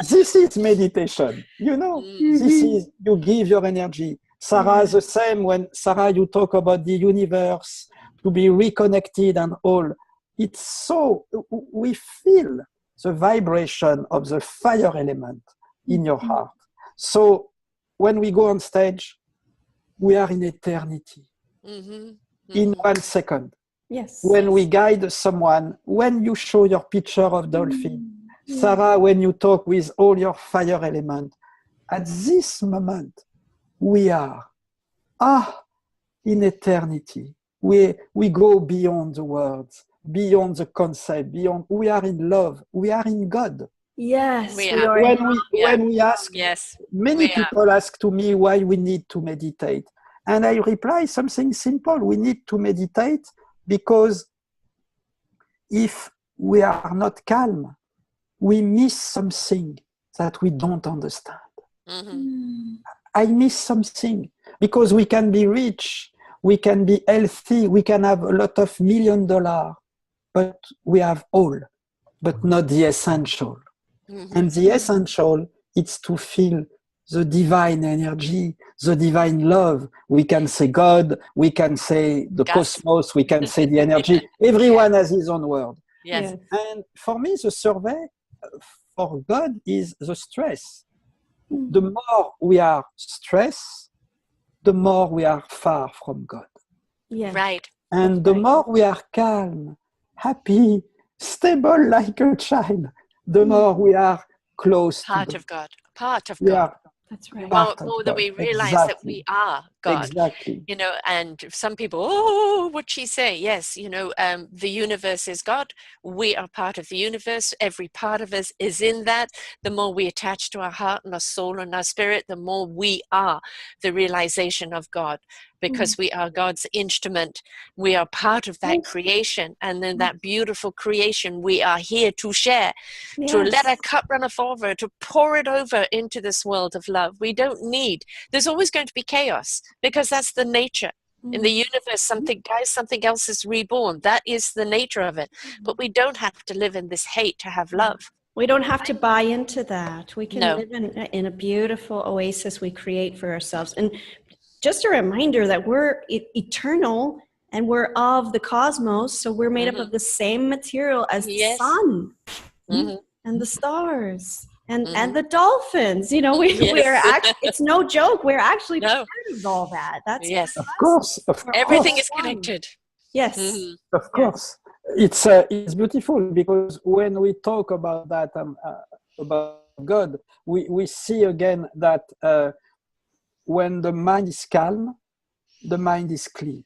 This is meditation, you know. This is, you give your energy. Sara is the same. When Sara, you talk about the universe, to be reconnected and all. It's so, we feel the vibration of the fire element in your heart. So when we go on stage, we are in eternity, in 1 second. Yes. When we guide someone, when you show your picture of dolphin, Sara, when you talk with all your fire element, at this moment, we are in eternity. We go beyond the words, beyond the concept, beyond. We are in love. We are in God. Yes. When we ask, many people ask to me why we need to meditate. And I reply something simple. We need to meditate because if we are not calm, we miss something that we don't understand. I miss something because we can be rich, we can be healthy, we can have a lot of $1 million, but we have all, but not the essential. And the essential is to feel the divine energy, the divine love. We can say God, we can say the cosmos, we can say the energy. Everyone has his own word. Yes. And for me, the survey for God is the stress. The more we are stressed, the more we are far from God. Yeah. Right. And the more we are calm, happy, stable like a child, the more we are close Part to of God. Part of God. God. That's right. More that we realize that we are God. Exactly. You know, and some people, oh, what'd she say? Yes, you know, the universe is God. We are part of the universe. Every part of us is in that. The more we attach to our heart and our soul and our spirit, the more we are the realization of God, because we are God's instrument. We are part of that creation. And then that beautiful creation, we are here to share, to let our cup runneth over, to pour it over into this world of love. We don't need, there's always going to be chaos, because that's the nature. In the universe, something else is reborn. That is the nature of it. But we don't have to live in this hate to have love. We don't have to buy into that. We can No. live in a beautiful oasis we create for ourselves. And just a reminder that we're eternal and we're of the cosmos. So we're made up of the same material as the sun and the stars. And the dolphins, you know, we're actually, it's no joke. We're actually part of all that. That's of course. Everything is connected. Yes. Of course. It's beautiful, because when we talk about that, about God, we see again that when the mind is calm, the mind is clear.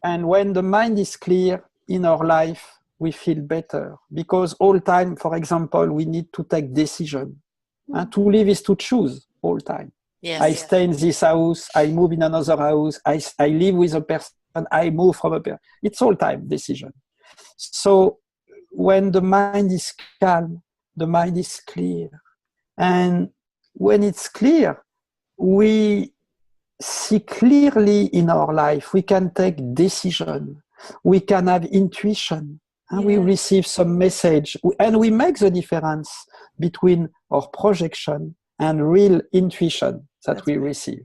And when the mind is clear in our life, we feel better, because all time, for example, we need to take decision. And to live is to choose all time. I stay in this house, I move in another house, I live with a person, I move from a person. It's all time decision. So when the mind is calm, the mind is clear. And when it's clear, we see clearly in our life, we can take decision, we can have intuition, and we receive some message, and we make the difference between our projection and real intuition that we receive.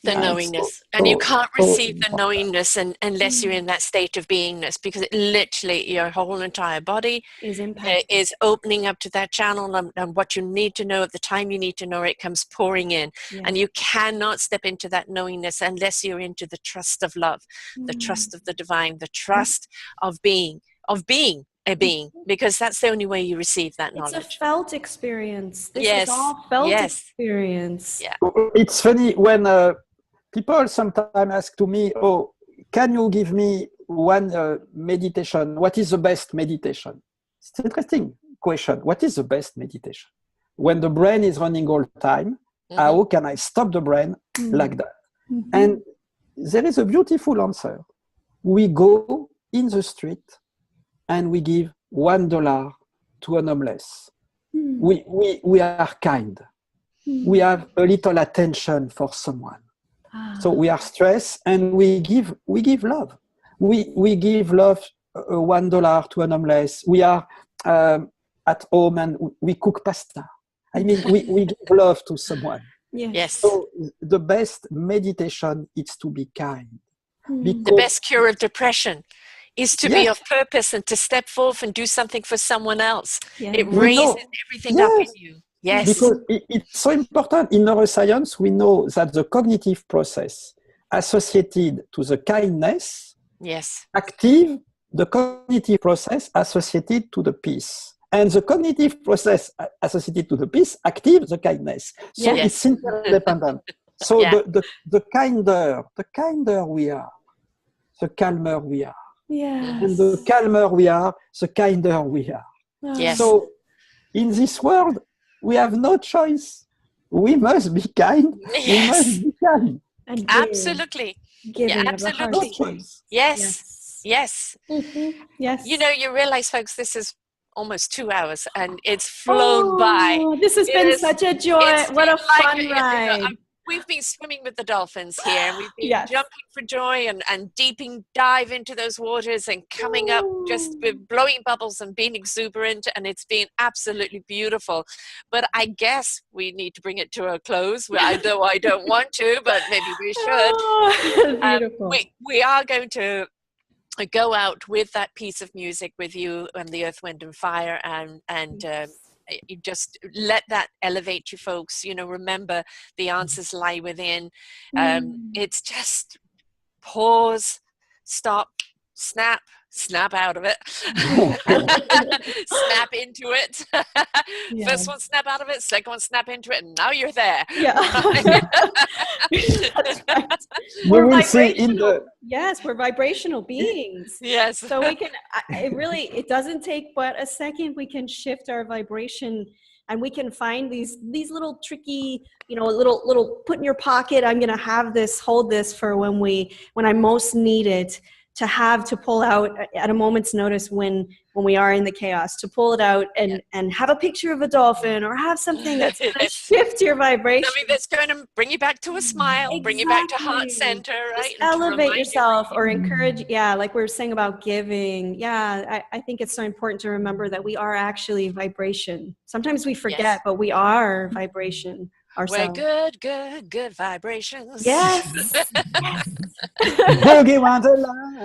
The knowingness. And you can't receive the knowingness unless you're in that state of beingness, because it literally, your whole entire body is opening up to that channel, and what you need to know at the time you need to know it comes pouring in. And you cannot step into that knowingness unless you're into the trust of love, the trust of the divine, the trust of being a being, because that's the only way you receive that knowledge. It's a felt experience. This is all felt experience. Yeah. It's funny when people sometimes ask to me, oh, can you give me one meditation? What is the best meditation? It's an interesting question. What is the best meditation? When the brain is running all the time, how can I stop the brain like that? And there is a beautiful answer. We go in the street and we give $1 to an homeless. We are kind. We have a little attention for someone. So we are stressed, and we give love. We give love, $1 to an homeless. We are at home and we cook pasta. I mean, we give love to someone. Yes. So the best meditation is to be kind. The best cure of depression is to be of purpose and to step forth and do something for someone else. It raises everything up in you. Yes. Because it's so important. In neuroscience, we know that the cognitive process associated to the kindness active the cognitive process associated to the peace. And the cognitive process associated to the peace active the kindness. So it's interdependent. So the kinder we are, the calmer we are. Yes. And the calmer we are, the kinder we are. Yes. So in this world, we have no choice. We must be kind. We must be kind. And absolutely. Absolutely. No choice. Yes. Yes. Yes. You know, you realize, folks, this is almost 2 hours and it's flown by. This has been such a joy. What a fun ride. We've been swimming with the dolphins here, and we've been jumping for joy and dive into those waters and coming up just with blowing bubbles and being exuberant, and it's been absolutely beautiful. But I guess we need to bring it to a close. I don't want to, but maybe we should. Beautiful. We are going to go out with that piece of music with you and the Earth, Wind and Fire, and you just let that elevate you, folks. You know, remember the answers lie within. It's just pause, stop, snap out of it. Snap into it. First one, snap out of it. Second one, snap into it. And now you're there. Yeah. That's right. You We're will see in vibrational. the Yes, we're vibrational beings. Yes. So we can, it doesn't take but a second. We can shift our vibration, and we can find these little tricky, little put in your pocket. I'm going to have this, hold this for when I most need it, to pull out at a moment's notice when we are in the chaos, to pull it out and have a picture of a dolphin, or have something that's going to shift your vibration. Something that's going to bring you back to a smile, Exactly. bring you back to heart center, right? Just elevate yourself, or encourage, like we were saying about giving. I think it's so important to remember that we are actually vibration. Sometimes we forget, but we are vibration ourselves. We're good vibrations. Yes. Boogie Wonderland.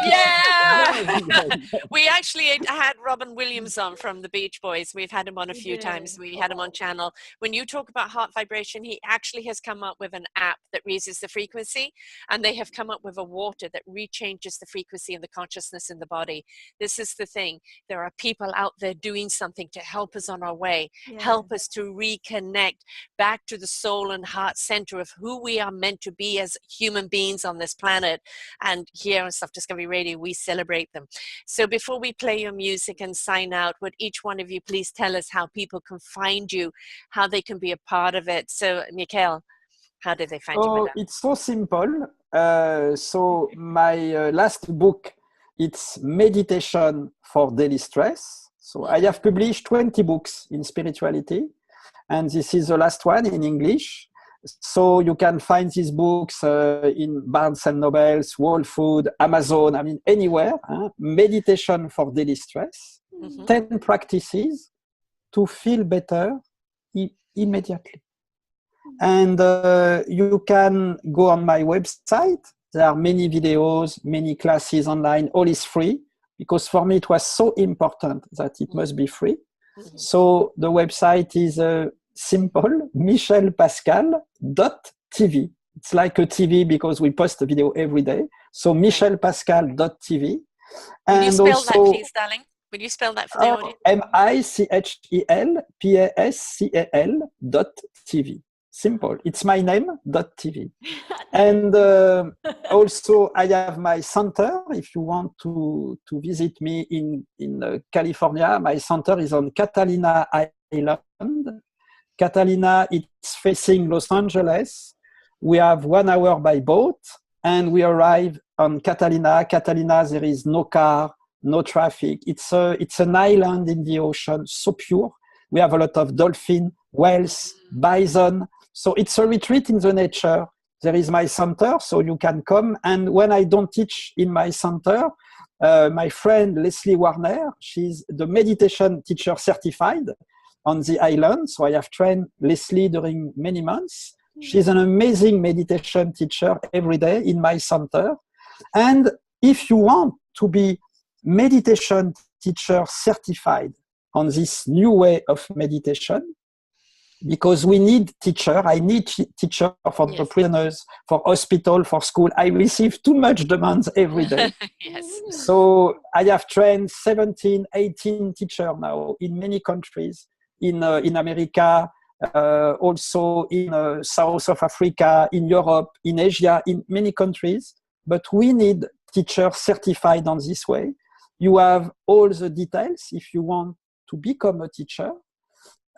Yeah. We actually had Robin Williams on from the Beach Boys. We've had him on a few times. We had him on channel. When you talk about heart vibration, he actually has come up with an app that raises the frequency, and they have come up with a water that rechanges the frequency and the consciousness in the body. This is the thing. There are people out there doing something to help us on our way, help us to reconnect back to the soul and heart center of who we are meant to be as human beings on this planet. And here on Self Discovery Radio, we celebrate them. So before we play your music and sign out, would each one of you please tell us how people can find you, how they can be a part of it? So Michel, how do they find you? Madame? It's so simple. So my last book, it's Meditation for Daily Stress. So I have published 20 books in spirituality, and this is the last one in English. So you can find these books in Barnes and Nobles, Whole Food, Amazon, anywhere. Meditation for Daily Stress, 10 practices to feel better immediately. And you can go on my website. There are many videos, many classes online. All is free, because for me it was so important that it must be free. So the website is simple, michelpascal.tv. It's like a TV because we post a video every day. So michelpascal.tv. Will you spell that, please, darling? Will you spell that for the audience? MICHELPASCAL.tv. Simple. It's my name, .tv. And also I have my center. If you want to visit me in California, my center is on Catalina Island. Catalina, it's facing Los Angeles. We have 1 hour by boat, and we arrive on Catalina. Catalina, there is no car, no traffic. It's an island in the ocean, so pure. We have a lot of dolphin, whales, bison. So it's a retreat in the nature. There is my center, so you can come. And when I don't teach in my center, my friend Leslie Warner, she's the meditation teacher certified on the island. So I have trained Leslie during many months. She's an amazing meditation teacher every day in my center. And if you want to be meditation teacher certified on this new way of meditation, because we need teacher, I need teacher for the prisoners, for hospital, for school. I receive too much demands every day. So I have trained 17, 18 teachers now in many countries, in America, also in South of Africa, in Europe, in Asia, in many countries. But we need teachers certified on this way. You have all the details if you want to become a teacher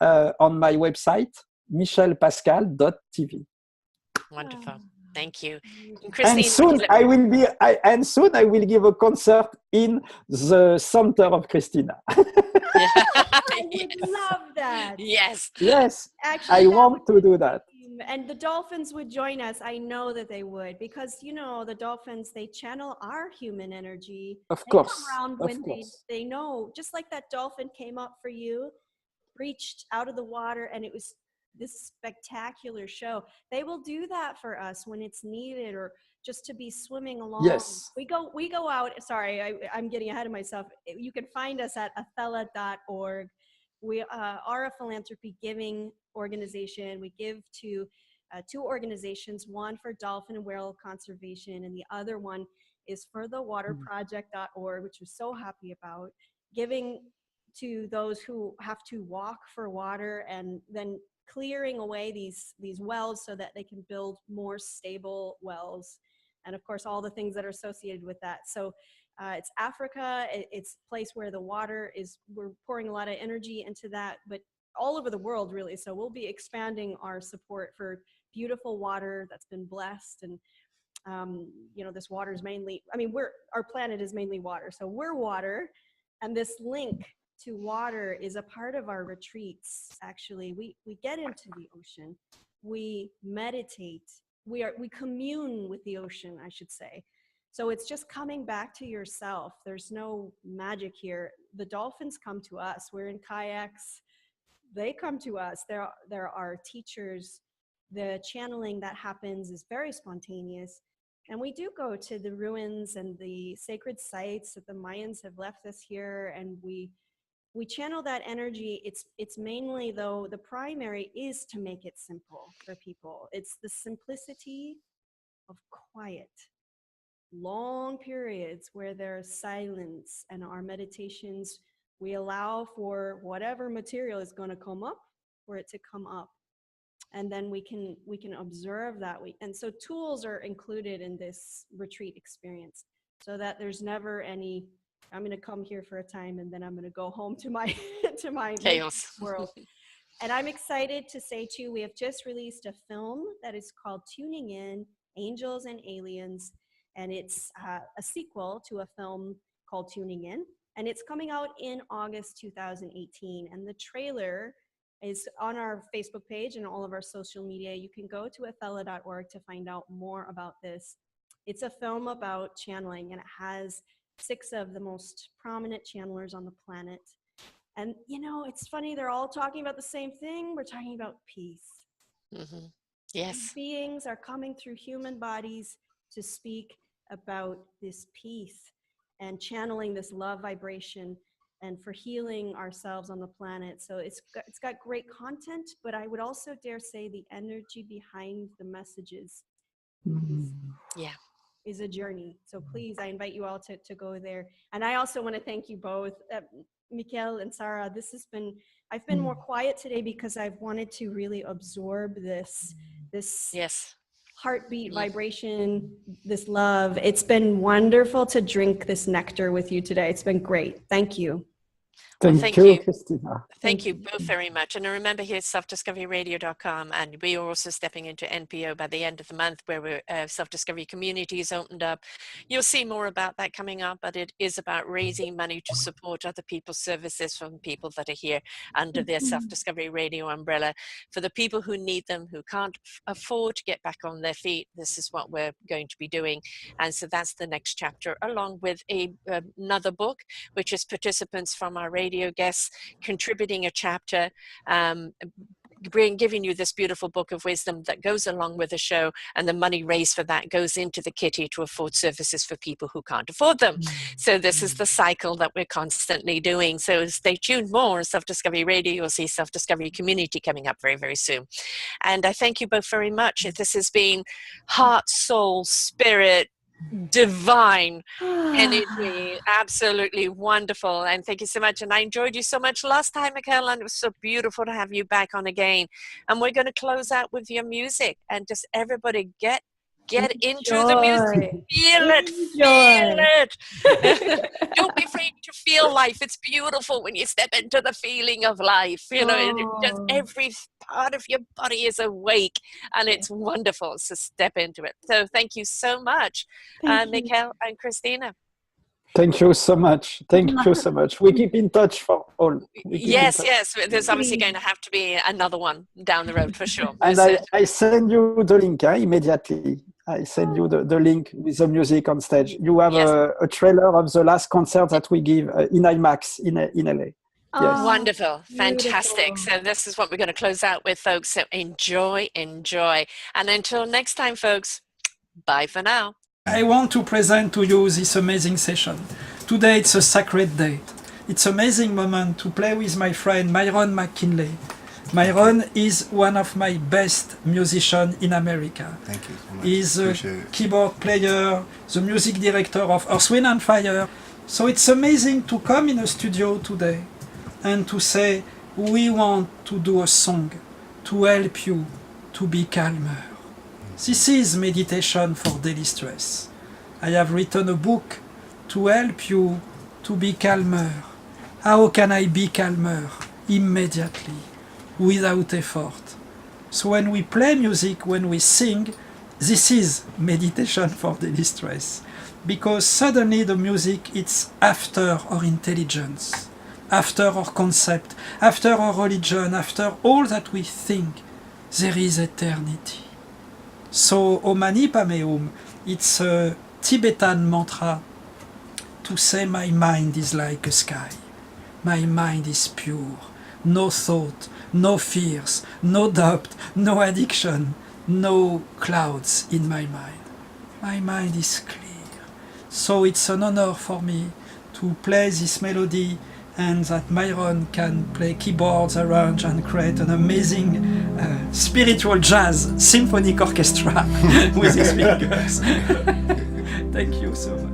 on my website, michelpascal.tv. Wonderful. Thank you. And soon I will give a concert in the center of Christina. I would love that. Yes. Actually, I want to do that. And the dolphins would join us. I know that they would, because the dolphins, they channel our human energy. Of They course. come around when they know, just like that dolphin came up for you, reached out of the water, and it was this spectacular show. They will do that for us when it's needed, or just to be swimming along. Yes. We go out. Sorry, I'm getting ahead of myself. You can find us at athela.org. We are a philanthropy giving organization. We give to 2 organizations, one for dolphin and whale conservation, and the other one is for the waterproject.org, which we're so happy about, giving to those who have to walk for water, and then clearing away these wells so that they can build more stable wells. And of course, all the things that are associated with that. So it's Africa, it's a place where the water is, we're pouring a lot of energy into that, but all over the world really. So we'll be expanding our support for beautiful water that's been blessed. And you know, this water is mainly, I mean, our planet is mainly water. So we're water, and this link to water is a part of our retreats. Actually, we get into the ocean, we meditate, we commune with the ocean, I should say. So it's just coming back to yourself. There's no magic here. The dolphins come to us. We're in kayaks. They come to us. There are teachers. The channeling that happens is very spontaneous. And we do go to the ruins and the sacred sites that the Mayans have left us here, and we channel that energy. It's mainly, though, the primary is to make it simple for people. It's the simplicity of quiet. Long periods where there's silence, and our meditations, we allow for whatever material is going to come up, for it to come up, and then we can observe that. And so tools are included in this retreat experience, so that there's never any, I'm going to come here for a time and then I'm going to go home to my to my chaos world. And I'm excited to say too, we have just released a film that is called Tuning In, Angels and Aliens. And it's a sequel to a film called Tuning In. And it's coming out in August 2018. And the trailer is on our Facebook page and all of our social media. You can go to athela.org to find out more about this. It's a film about channeling, and it has 6 of the most prominent channelers on the planet. And, you know, it's funny, they're all talking about the same thing. We're talking about peace. Mm-hmm. Yes. These beings are coming through human bodies to speak about this peace and channeling this love vibration, and for healing ourselves on the planet. So it's got great content, but I would also dare say the energy behind the messages is a journey. So please, I invite you all to go there. And I also want to thank you both, Michel and Sara. I've been more quiet today because I've wanted to really absorb this yes. heartbeat vibration, this love. It's been wonderful to drink this nectar with you today. It's been great. Thank you. Thank you, Christina. Thank you both very much. And remember, here at selfdiscoveryradio.com, and we are also stepping into NPO by the end of the month, where we're self-discovery community is opened up. You'll see more about that coming up, but it is about raising money to support other people's services from people that are here under their self-discovery radio umbrella. For the people who need them, who can't afford to get back on their feet, this is what we're going to be doing. And so that's the next chapter, along with another book, which is participants from our radio guests contributing a chapter, giving you this beautiful book of wisdom that goes along with the show, and the money raised for that goes into the kitty to afford services for people who can't afford them. So this is the cycle that we're constantly doing. So stay tuned more on Self-Discovery Radio. You'll see Self-Discovery Community coming up very, very soon. And I thank you both very much. This has been heart, soul, spirit, divine energy, absolutely wonderful. And thank you so much. And I enjoyed you so much last time, Michel, and it was so beautiful to have you back on again. And we're going to close out with your music, and just everybody get into the music, feel it. Don't be afraid to feel life. It's beautiful when you step into the feeling of life. You know, just every part of your body is awake, and it's wonderful. So step into it. So thank you so much, Michel and Christina. Thank you so much. Thank you so much. We keep in touch for all. Yes. There's obviously going to have to be another one down the road for sure. And I send you the link immediately. I send you the link with the music on stage. You have a trailer of the last concert that we give in IMAX in LA. Yes. Wonderful. Fantastic. So this is what we're going to close out with, folks. So enjoy. And until next time, folks, bye for now. I want to present to you this amazing session. Today it's a sacred date. It's an amazing moment to play with my friend Myron McKinley. Myron is one of my best musicians in America. Thank you so much. He's a Appreciate it. keyboard player, the music director of Earth, Wind and Fire. So it's amazing to come in a studio today and to say, we want to do a song to help you to be calmer. This is meditation for daily stress. I have written a book to help you to be calmer. How can I be calmer? Immediately, without effort. So when we play music, when we sing, this is meditation for daily stress. Because suddenly the music, it's after our intelligence, after our concept, after our religion, after all that we think, there is eternity. So Om Mani Padme Hum, it's a Tibetan mantra to say my mind is like a sky. My mind is pure. No thought, no fears, no doubt, no addiction, no clouds in my mind. My mind is clear. So it's an honor for me to play this melody and that Myron can play keyboards, arrange and create an amazing spiritual jazz symphonic orchestra with his fingers. Thank you so much.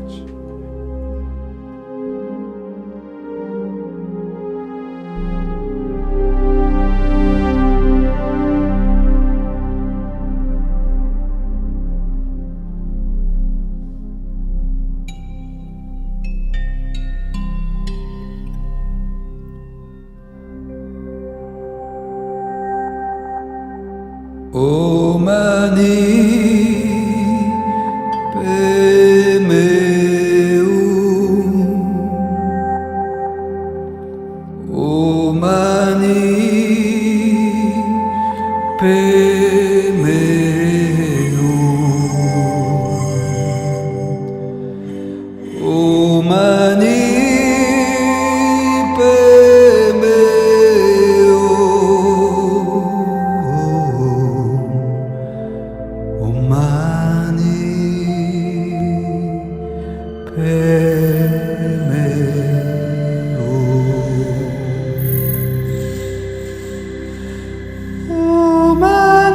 Om Mani Padme Hum. Om Mani Padme Hum. Om Mani Om Mani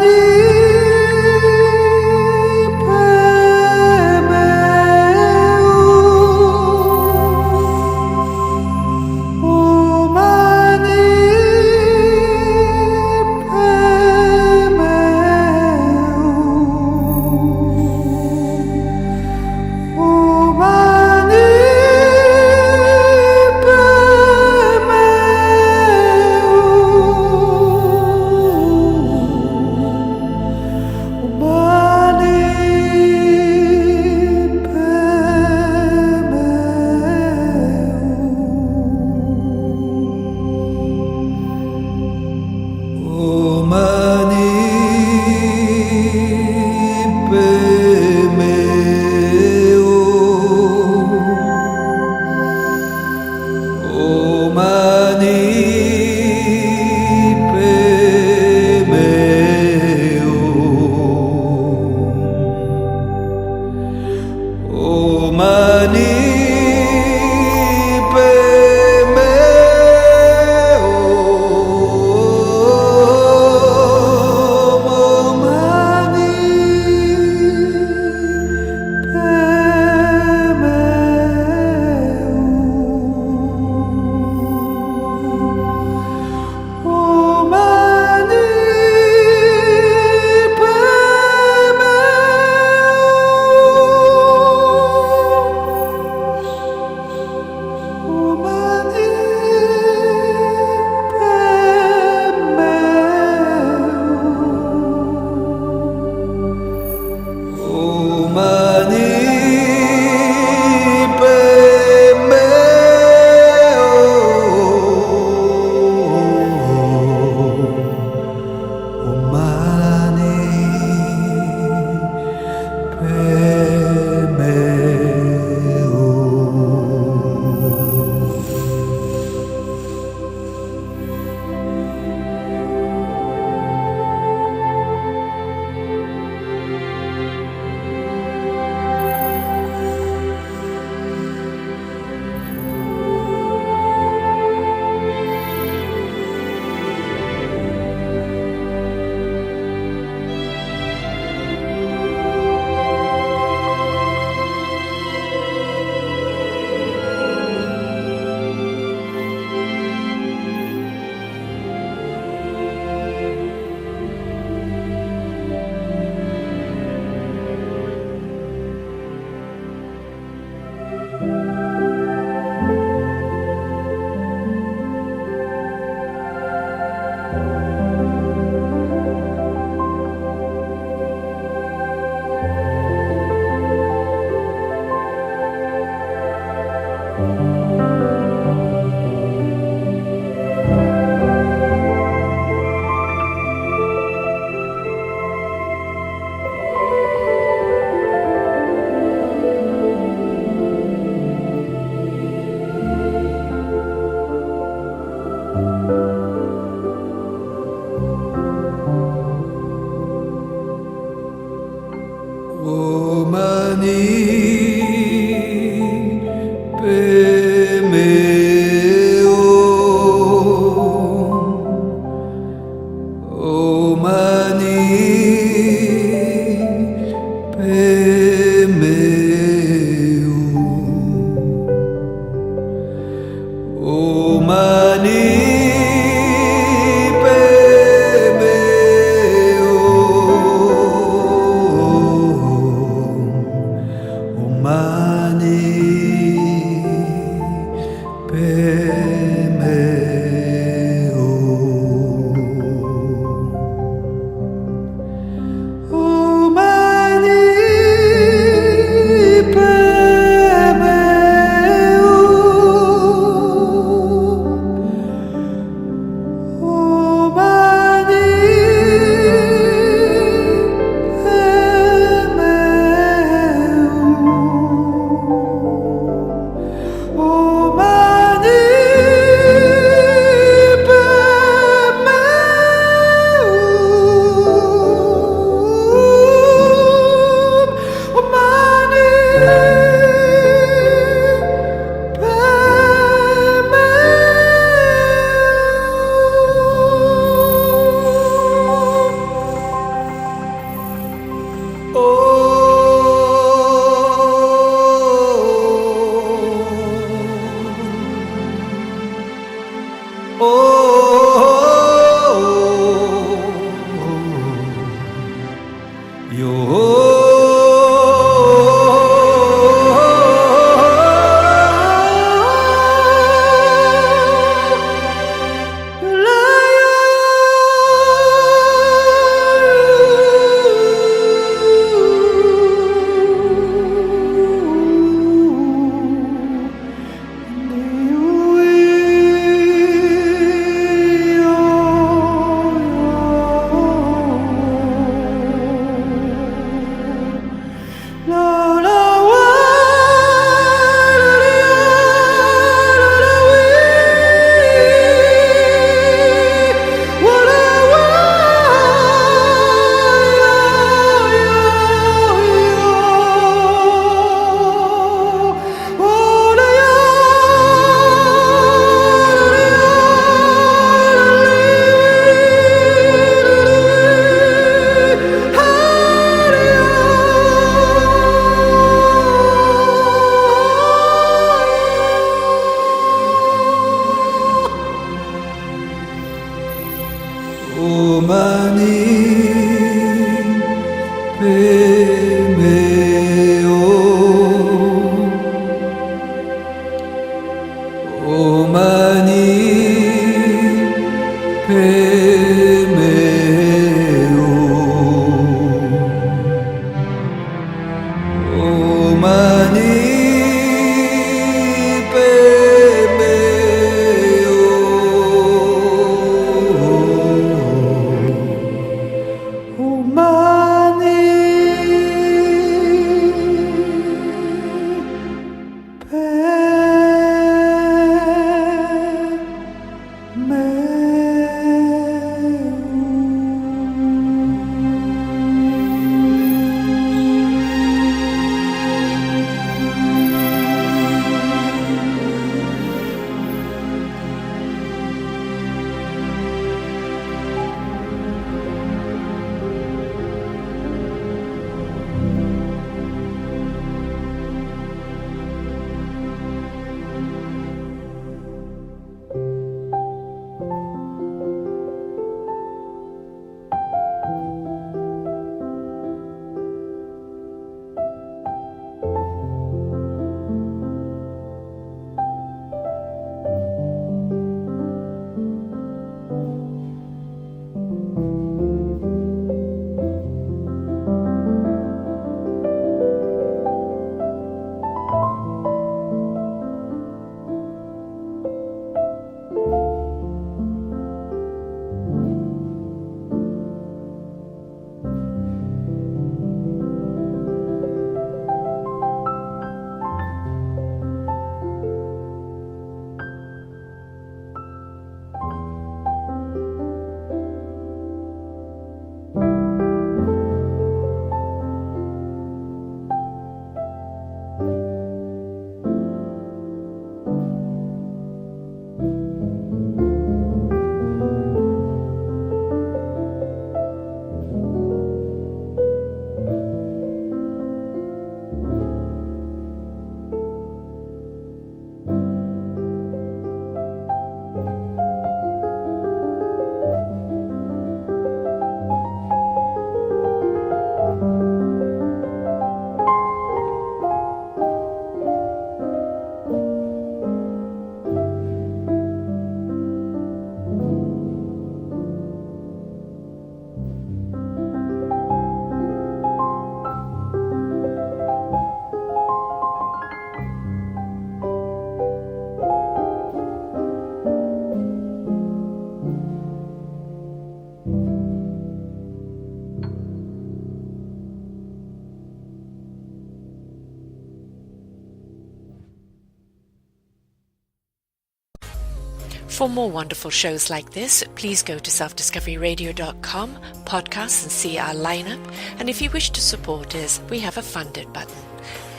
For more wonderful shows like this, please go to selfdiscoveryradio.com, podcasts, and see our lineup. And if you wish to support us, we have a funded button.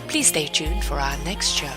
Please stay tuned for our next show.